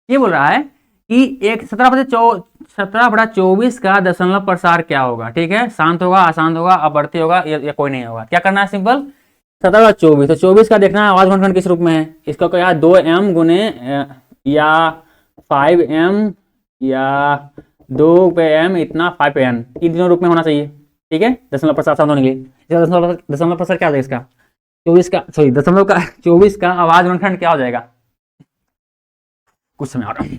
ये बोल रहा है कि एक 17/24 का दशमलव प्रसार क्या होगा, ठीक है, शांत होगा, अशांत होगा, अपवर्ती होगा या कोई नहीं होगा। क्या करना है सिंपल 17/24, तो 24 का देखना है आवाज गुणनखंड किस रूप में है, इसका क्या है 2m गुने या 5m या 2m इतना 5n, इन तीनों रूप में होना चाहिए। ठीक है, दशमलव प्रसार शांत होने के लिए दशमलव प्रसार क्या हो जाएगा इसका 24 का, सॉरी दशमलव का 24 का आवाज गुणनखंड क्या हो जाएगा, कुछ समय आ रहा है,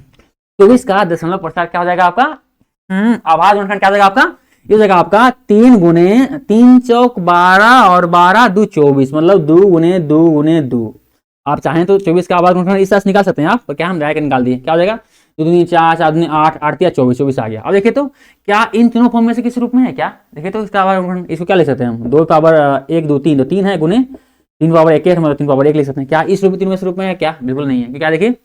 24 का दशमलव प्रसार क्या हो जाएगा आपका, आवाज गुणनखंड क्या हो जाएगा आपका, ये हो जाएगा आपका 3 गुने 3 चौक 12 और 12 2 24, मतलब 2 गुने 2 गुने 2। आप चाहें तो 24 का आवाज गुणनखंड इस तरह से निकाल सकते हैं आप, तो क्या हम डायरेक्ट निकाल दिए, क्या हो जाएगा 2 दूनी 4 4 दूनी 8 8 या 24 आ गया। अब देखिए तो क्या इन तीनों फॉर्म में से किस रूप में है, क्या देखिए तो इसका आवाज गुणनखंड इसको क्या ले सकते हैं हम 2 पावर 1 2 3, तो 3 है गुने 3 पावर 1 मतलब 3 पावर 1 ले सकते हैं, क्या इस रूप में रूप में है, क्या बिल्कुल नहीं है। क्या देखिए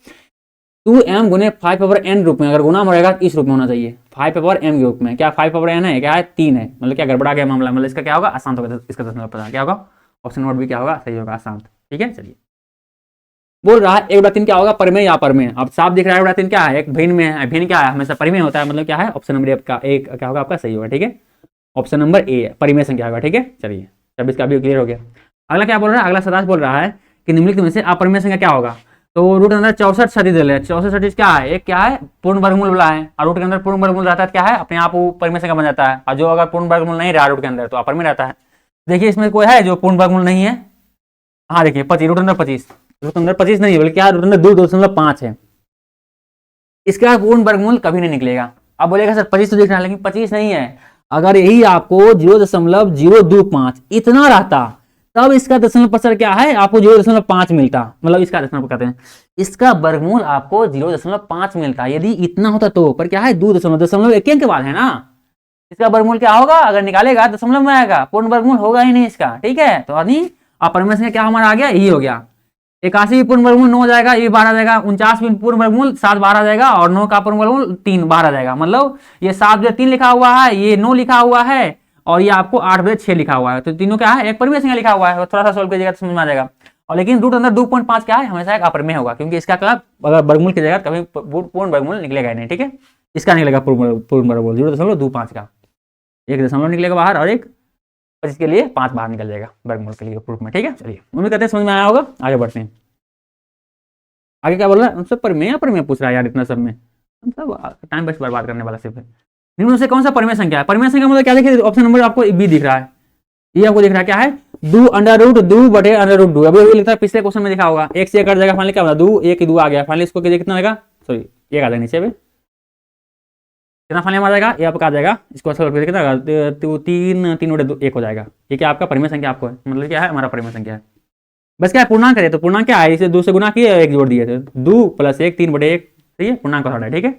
2m गुने 5 पावर n रूप में अगर गुना रहेगा इस रूप में होना चाहिए 5 पावर m के रूप में, क्या 5 पावर n है, क्या है 3 है, मतलब क्या गड़बड़ा गया मामला, मतलब इसका क्या होगा अशांत होगा, इसका दशमलव प्रसार क्या होगा, ऑप्शन नंबर बी क्या होगा सही होगा अशांत। ठीक है चलिए, बोल रहा है 1/3 क्या होगा, परिमेय या अपरिमेय। अब साफ दिख रहा है 1/3 क्या है, एक भिन्न में है, भिन्न क्या है, हमेशा परिमेय होता है, मतलब क्या है, ऑप्शन नंबर आपका एक क्या होगा, आपका सही होगा। ठीक है, ऑप्शन नंबर ए परिमेय संख्या होगा। ठीक है चलिए, तब इसका भी क्लियर हो गया। अगला क्या बोल रहा है, अगला सदाश बोल रहा है कि निम्नलिखित में से अपरिमेय संख्या क्या होगा। तो रूट के अंदर 64 सदिश दे रहे, 64 सदिश क्या है, एक क्या है पूर्ण वर्गमूल वाला है, और रूट के अंदर पूर्ण वर्गमूल रहता है क्या है, अपने आप वो परिमेय संख्या बन जाता है, और जो अगर पूर्ण वर्गमूल नहीं रहा रूट के अंदर तो अपरिमेय रहता है। देखिए इसमें कोई है जो पूर्ण वर्गमूल नहीं है, हाँ देखिए 25, रूट अंदर 25, रूट अंदर 25 नहीं है बल्कि क्या, रूट अंदर 2.5 है, इसका पूर्ण वर्गमूल कभी नहीं निकलेगा। अब बोलेगा सर 25 तो दिख रहा है, लेकिन 25 नहीं है। अगर यही आपको 0.025 इतना रहता तब इसका दशमलव पसर क्या है, आपको 0.5 मिलता, मतलब इसका दशमलव कहते हैं, इसका वर्गमूल आपको 0.5 मिलता यदि इतना होता तो, पर क्या है 2.1 के बाद है ना, इसका वर्गमूल क्या होगा, अगर निकालेगा दशमलव में आएगा, पूर्ण वर्गमूल होगा ही नहीं इसका। ठीक है, तो अपरिमेय संख्या क्या हमारा आ गया, यही हो गया। 81 पूर्ण वर्गमूल 9 जाएगा, ये 12 जाएगा, 49 पूर्ण वर्गमूल 7 12 जाएगा, और 9 का पूर्ण वर्गमूल 3 12 जाएगा, मतलब ये 7/3 लिखा हुआ है, ये 9 लिखा हुआ है, और ये आपको 8/6 लिखा हुआ है, तो तीनों क्या है, एक परिमेय संख्या लिखा हुआ है, थोड़ा सा सोल्व कीजिएगा तो समझ में आ जाएगा। और लेकिन रूट अंदर 2.5 क्या है, हमेशा एक अपरिमेय होगा, क्योंकि इसका क्या अगर वर्गमूल की जगह कभी पूर्ण वर्गमूल निकलेगा नहीं। ठीक है, इसका निकलेगा पूर्ण वर्गमूल 0.25 का, एक दशमलव निकलेगा बाहर, और एक 25 के लिए 5 बाहर निकल जाएगा वर्गमूल के लिए प्रूफ में। ठीक है चलिए, उम्मीद करते हैं समझ में आया होगा, आगे बढ़ते हैं। आगे क्या बोल रहा है, हमसे परिमेय परिमेय पूछ रहा है यार, इतना सब में मतलब टाइम बस बर्बाद करने वाला सिर्फ। निम्न से कौन सा परिमेय संख्या है, परिमेय संख्या मतलब क्या, देखिए ऑप्शन नंबर आपको बी दिख रहा है, ये आपको दिख रहा है क्या है, 2√2/√2। अभी लिखता है, पिछले क्वेश्चन में दिखा होगा, एक से कट जाएगा, फाइनली क्या होगा 2, 1 2 आ गया, फाइनली इसको कितना आएगा, सॉरी एक आ जाएगा नीचे में, कितना फाइनली आ जाएगा, ये आपका आ जाएगा, इसको अच्छा करके कितना 3/1 हो जाएगा। ये क्या आपका परिमेय संख्या आपको है, मतलब क्या है हमारा परिमेय संख्या है। बस क्या है, पूर्णांक करे तो पूर्णांक क्या है, इसे 2 से गुना किए, एक जोड़ दिए थे, 2 + 1 3/1, सही है, पूर्णांक का है। ठीक है,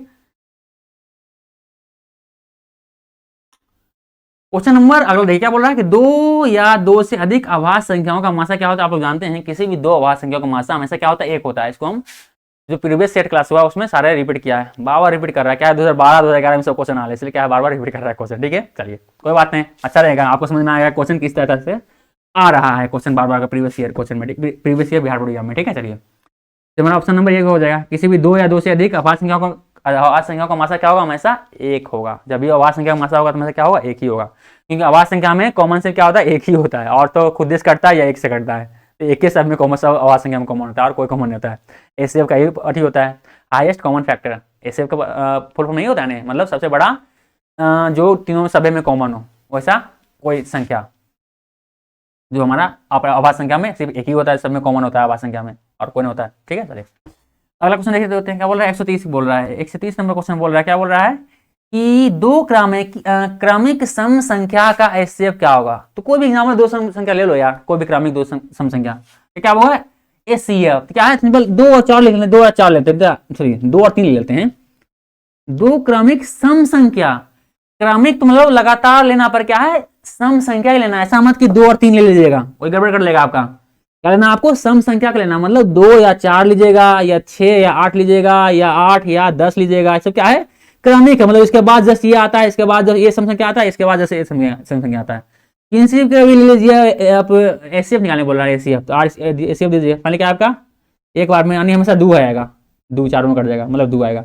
क्वेश्चन नंबर अगला देखिए क्या बोल रहा है कि 2 या 2 से अधिक अभाज्य संख्याओं का मासा क्या होता है। आप लोग जानते हैं किसी भी 2 अभाज्य संख्याओं का मासा हमेशा क्या होता है, 1 होता है। इसको हम जो प्रीवियस सेट क्लास हुआ उसमें सारे रिपीट किया है, बार रिपीट कर रहा है, क्या है 2012 2011 में सब क्वेश्चन आ रहे, इसलिए क्या है बार रिपीट कर रहा है क्वेश्चन। ठीक है चलिए, कोई बात नहीं, अच्छा रहेगा, आपको समझ में आएगा क्वेश्चन किस तरह से आ रहा है, क्वेश्चन बार का प्रीवियस ईयर क्वेश्चन में, previous year Bihar board exam में। ठीक है चलिए, तो हमारा ऑप्शन नंबर 1 हो जाएगा, किसी भी 2 या 2 से अधिक अभाज्य संख्याओं का मासा क्या होगा, हमेशा 1 होगा। जब भी अभाज्य संख्या का मासा होगा तो हमेशा क्या होगा, 1 ही होगा, क्योंकि अभाज्य संख्या में कॉमन से क्या होता है, 1 ही होता है, और तो खुद से कटता है या 1 से कटता है, तो 1 के सब में कॉमन, सब अभाज्य संख्या में कॉमन होता है, और कोई कॉमन नहीं होता है। एचसीएफ का ये अठी होता है, हाईएस्ट कॉमन फैक्टर। एचसीएफ का फुल फॉर्म नहीं होता है, मतलब सबसे बड़ा जो तीनों सभी में कॉमन हो, वैसा कोई संख्या जो हमारा अभाज्य संख्या में सिर्फ 1 ही होता है, सब में कॉमन होता है अभाज्य संख्या में, और कोई नहीं होता है। ठीक है चलिए, अगला क्वेश्चन देखते होते हैं, क्या बोल रहा है, 130 बोल रहा है, 130 नंबर क्वेश्चन बोल रहा है, क्या बोल रहा है कि 2 क्रमिक सम संख्या का एचसीएफ क्या होगा। तो कोई भी एग्जाम्पल 2 सम संख्या ले लो यार, कोई भी क्रमिक 2 सम संख्या, क्या होगा एचसीएफ, क्या है सिंपल 2 और 4 लिख लेते, 2 और 4 लेते हैं, सॉरी 2 और 3 ले लेते हैं। 2 क्रमिक सम संख्या, क्रमिक तो मतलब लगातार लेना, पर क्या है सम संख्या ही लेना, ऐसा मत कि 2 और 3 ले लीजिएगा, कोई गड़बड़ कर लेगा आपका। क्या लेना आपको, सम संख्या का लेना, मतलब 2 या 4 लीजिएगा, या 6 या 8 लीजिएगा, या 8 या 10 लीजिएगा, सब क्या है क्रमिक है, मतलब इसके बाद जस्ट ये आता है, इसके बाद जब ये सम संख्या आता है, इसके बाद जैसे सम संख्या आता है। किसी का भी ले लीजिए, आप एचसीएफ निकालने बोल रहा है, एचसीएफ तो एचसीएफ दीजिए, पहले क्या आपका एक बार में यानी हमेशा 2 आएगा, 2 4 में कट जाएगा, मतलब 2 आएगा,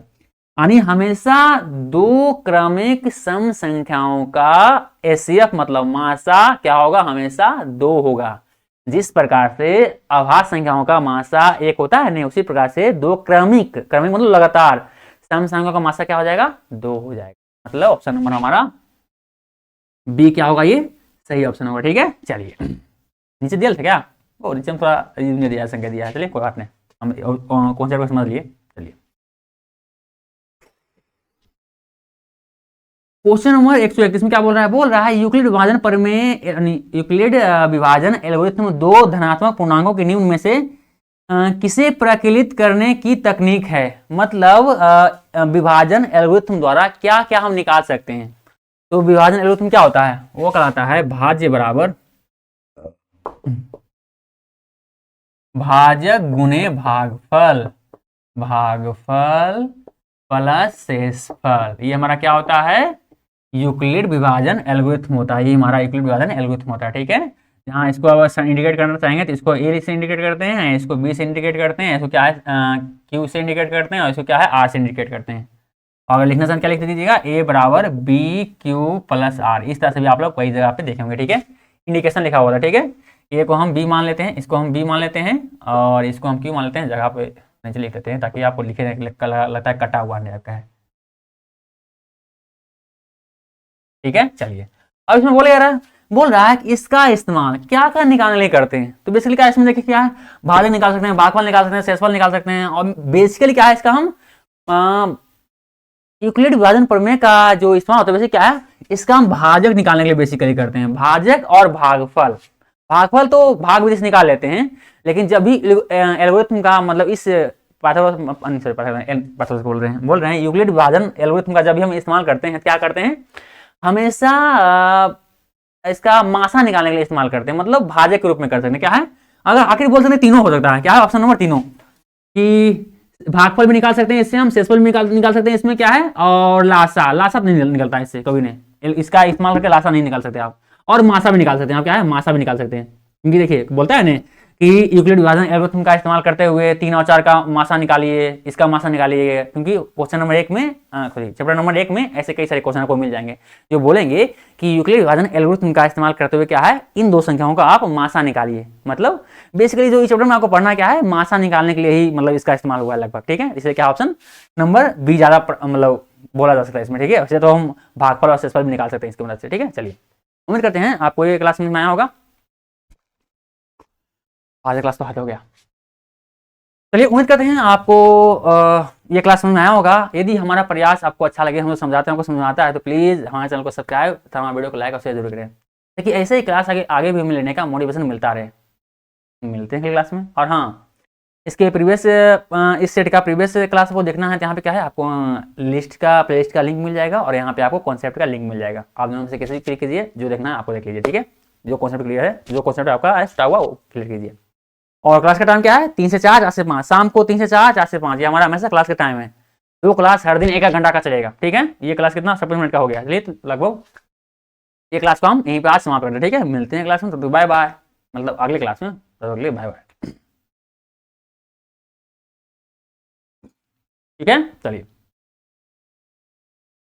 यानी हमेशा 2 क्रमिक सम संख्याओं का एचसीएफ मतलब मासा क्या होगा, हमेशा 2 होगा। जिस प्रकार से अभाज्य संख्याओं का मासा 1 होता है नहीं, उसी प्रकार से 2 क्रमिक मतलब लगातार सम संख्याओं का मासा क्या हो जाएगा, 2 हो जाएगा। मतलब ऑप्शन नंबर हमारा बी क्या होगा, ये सही ऑप्शन होगा। ठीक है चलिए, नीचे दिया था क्या, वो नीचे में थोड़ा दिया संख्या दिया है, चलिए कोई बात नहीं, हम कौन सा समझ लिए। चलिए क्वेश्चन नंबर 131 में क्या बोल रहा है, बोल रहा है यूक्लिड विभाजन प्रमेय, यूक्लिड विभाजन एल्गोरिथम 2 धनात्मक पूर्णांकों के निम्न में से किसे प्रकीलित करने की तकनीक है। मतलब विभाजन एल्गोरिथम द्वारा क्या क्या हम निकाल सकते हैं। तो विभाजन एल्गोरिथम क्या होता है, वो कहलाता है भाज्य बराबर भाजक गुणे भागफल, भागफल प्लस शेषफल, ये हमारा क्या होता है, यूक्लिड विभाजन एल्गोरिथम होता है, ये हमारा यूक्लिड विभाजन एल्गोरिथम होता है। ठीक है, यहाँ इसको अब इंडिकेट करना चाहेंगे तो इसको ए से इंडिकेट करते हैं, इसको बी से इंडिकेट करते हैं, इसको क्या है क्यू से इंडिकेट करते हैं, और इसको क्या है आर से इंडिकेट करते हैं। और अगर लिखना चाहें क्या लिख दीजिएगा, ए बराबर बी क्यू प्लस आर। इस तरह से भी आप लोग कई जगह पे देखेंगे, ठीक है, इंडिकेशन लिखा हुआ था, ठीक है। ए को हम बी मान लेते हैं, इसको हम बी मान लेते हैं, और इसको हम क्यू मान लेते हैं, जगह पे नीचे लिख देते हैं ताकि आपको लिखे लगता है कटा हुआ नहीं है, ठीक है। चलिए अब इसमें बोल रहा है कि इसका इस्तेमाल क्या क्या निकालने के लिए करते हैं। तो बेसिकली क्या इसमें देखिए क्या है, भाजक निकाल सकते हैं, भागफल निकाल सकते हैं, शेषफल निकाल सकते हैं, और बेसिकली क्या है इसका हम यूक्लिड विभाजन प्रमेय का जो इस्तेमाल होता है वैसे क्या है, इसका हम भाजक निकालने के लिए बेसिकली करते हैं, भाजक और भागफल। भागफल तो भाग विधि से निकाल लेते हैं, लेकिन जब भी एल्गोरिथम का मतलब इस बोल रहे हैं यूक्लिड विभाजन एल्गोरिथम का जब भी हम इस्तेमाल करते हैं, क्या करते हैं, हमेशा इसका मासा निकालने के लिए इस्तेमाल करते हैं, मतलब भाजक के रूप में कर सकते हैं। क्या है, अगर आखिर बोल सकते हैं तीनों हो सकता है, क्या है ऑप्शन नंबर तीनों, कि भागफल भी निकाल सकते हैं इससे, हम शेषफल भी निकाल सकते हैं इसमें, क्या है, और लासा नहीं निकलता है इससे कभी नहीं, इसका इस्तेमाल करके लासा नहीं निकाल सकते आप, और मासा भी निकाल सकते हैं आप, क्या है मासा भी निकाल सकते हैं, क्योंकि देखिए बोलता है ना कि यूक्लिड विभाजन एल्गोरिथम का इस्तेमाल करते हुए 3 और 4 का मासा निकालिए, इसका मासा निकालिए, क्योंकि क्वेश्चन नंबर 1 में चैप्टर नंबर 1 में ऐसे कई सारे क्वेश्चन आपको मिल जाएंगे जो बोलेंगे कि यूक्लिड विभाजन एल्गोरिथम का इस्तेमाल करते हुए क्या है, इन दो संख्याओं का आप मासा निकालिए। मतलब बेसिकली जो इस चैप्टर में आपको पढ़ना क्या है, मासा निकालने के लिए ही मतलब इसका इस्तेमाल हुआ है लगभग, ठीक है। इसलिए क्या ऑप्शन नंबर बी ज्यादा मतलब बोला जा सकता है इसमें, ठीक है। वैसे तो हम भागफल और शेषफल भी निकाल सकते हैं इसकी मदद से, ठीक है। चलिए उम्मीद करते हैं आपको ये क्लास में आया होगा, आज क्लास तो हद हो गया। चलिए उम्मीद करते हैं आपको ये क्लास समझ में आया होगा। यदि हमारा प्रयास आपको अच्छा लगे, हम लोग समझाते हैं, आपको समझाता है, तो प्लीज़ हमारे चैनल को सब्सक्राइब तथा हमारे वीडियो को लाइक और शेयर जरूर करें, ताकि ऐसे ही क्लास आगे भी हमें लेने का मोटिवेशन मिलता रहे। मिलते हैं क्लास में। और हाँ, इसके प्रीवियस इस सेट का प्रीवियस क्लास को देखना है तो यहाँ पे क्या है, आपको लिस्ट का प्लेलिस्ट का लिंक मिल जाएगा, और यहाँ पे आपको कॉन्सेप्ट का लिंक मिल जाएगा। आप दोनों में से किसी क्लिक कीजिए, जो देखना है आपको देख लीजिए, ठीक है। जो कॉन्सेप्ट क्लियर है, जो कॉन्सेप्ट आपका स्टार्ट हुआ वो क्लियर कीजिए। और क्लास का टाइम क्या है, 3 से 4, 4 से 5, शाम को 3 से 4, 4 से 5, ये हमारा हमेशा क्लास का टाइम है। 2 क्लास हर दिन 1 घंटा का चलेगा, ठीक है। ये क्लास कितना 56 मिनट का हो गया, चलिए तो लगभग ये क्लास को हम यहीं पे आज समाप्त करते हैं, ठीक है। मिलते हैं क्लास में, तो बाय बाय, मतलब अगले क्लास में, तो अगले बाय बाय, ठीक है। चलिए।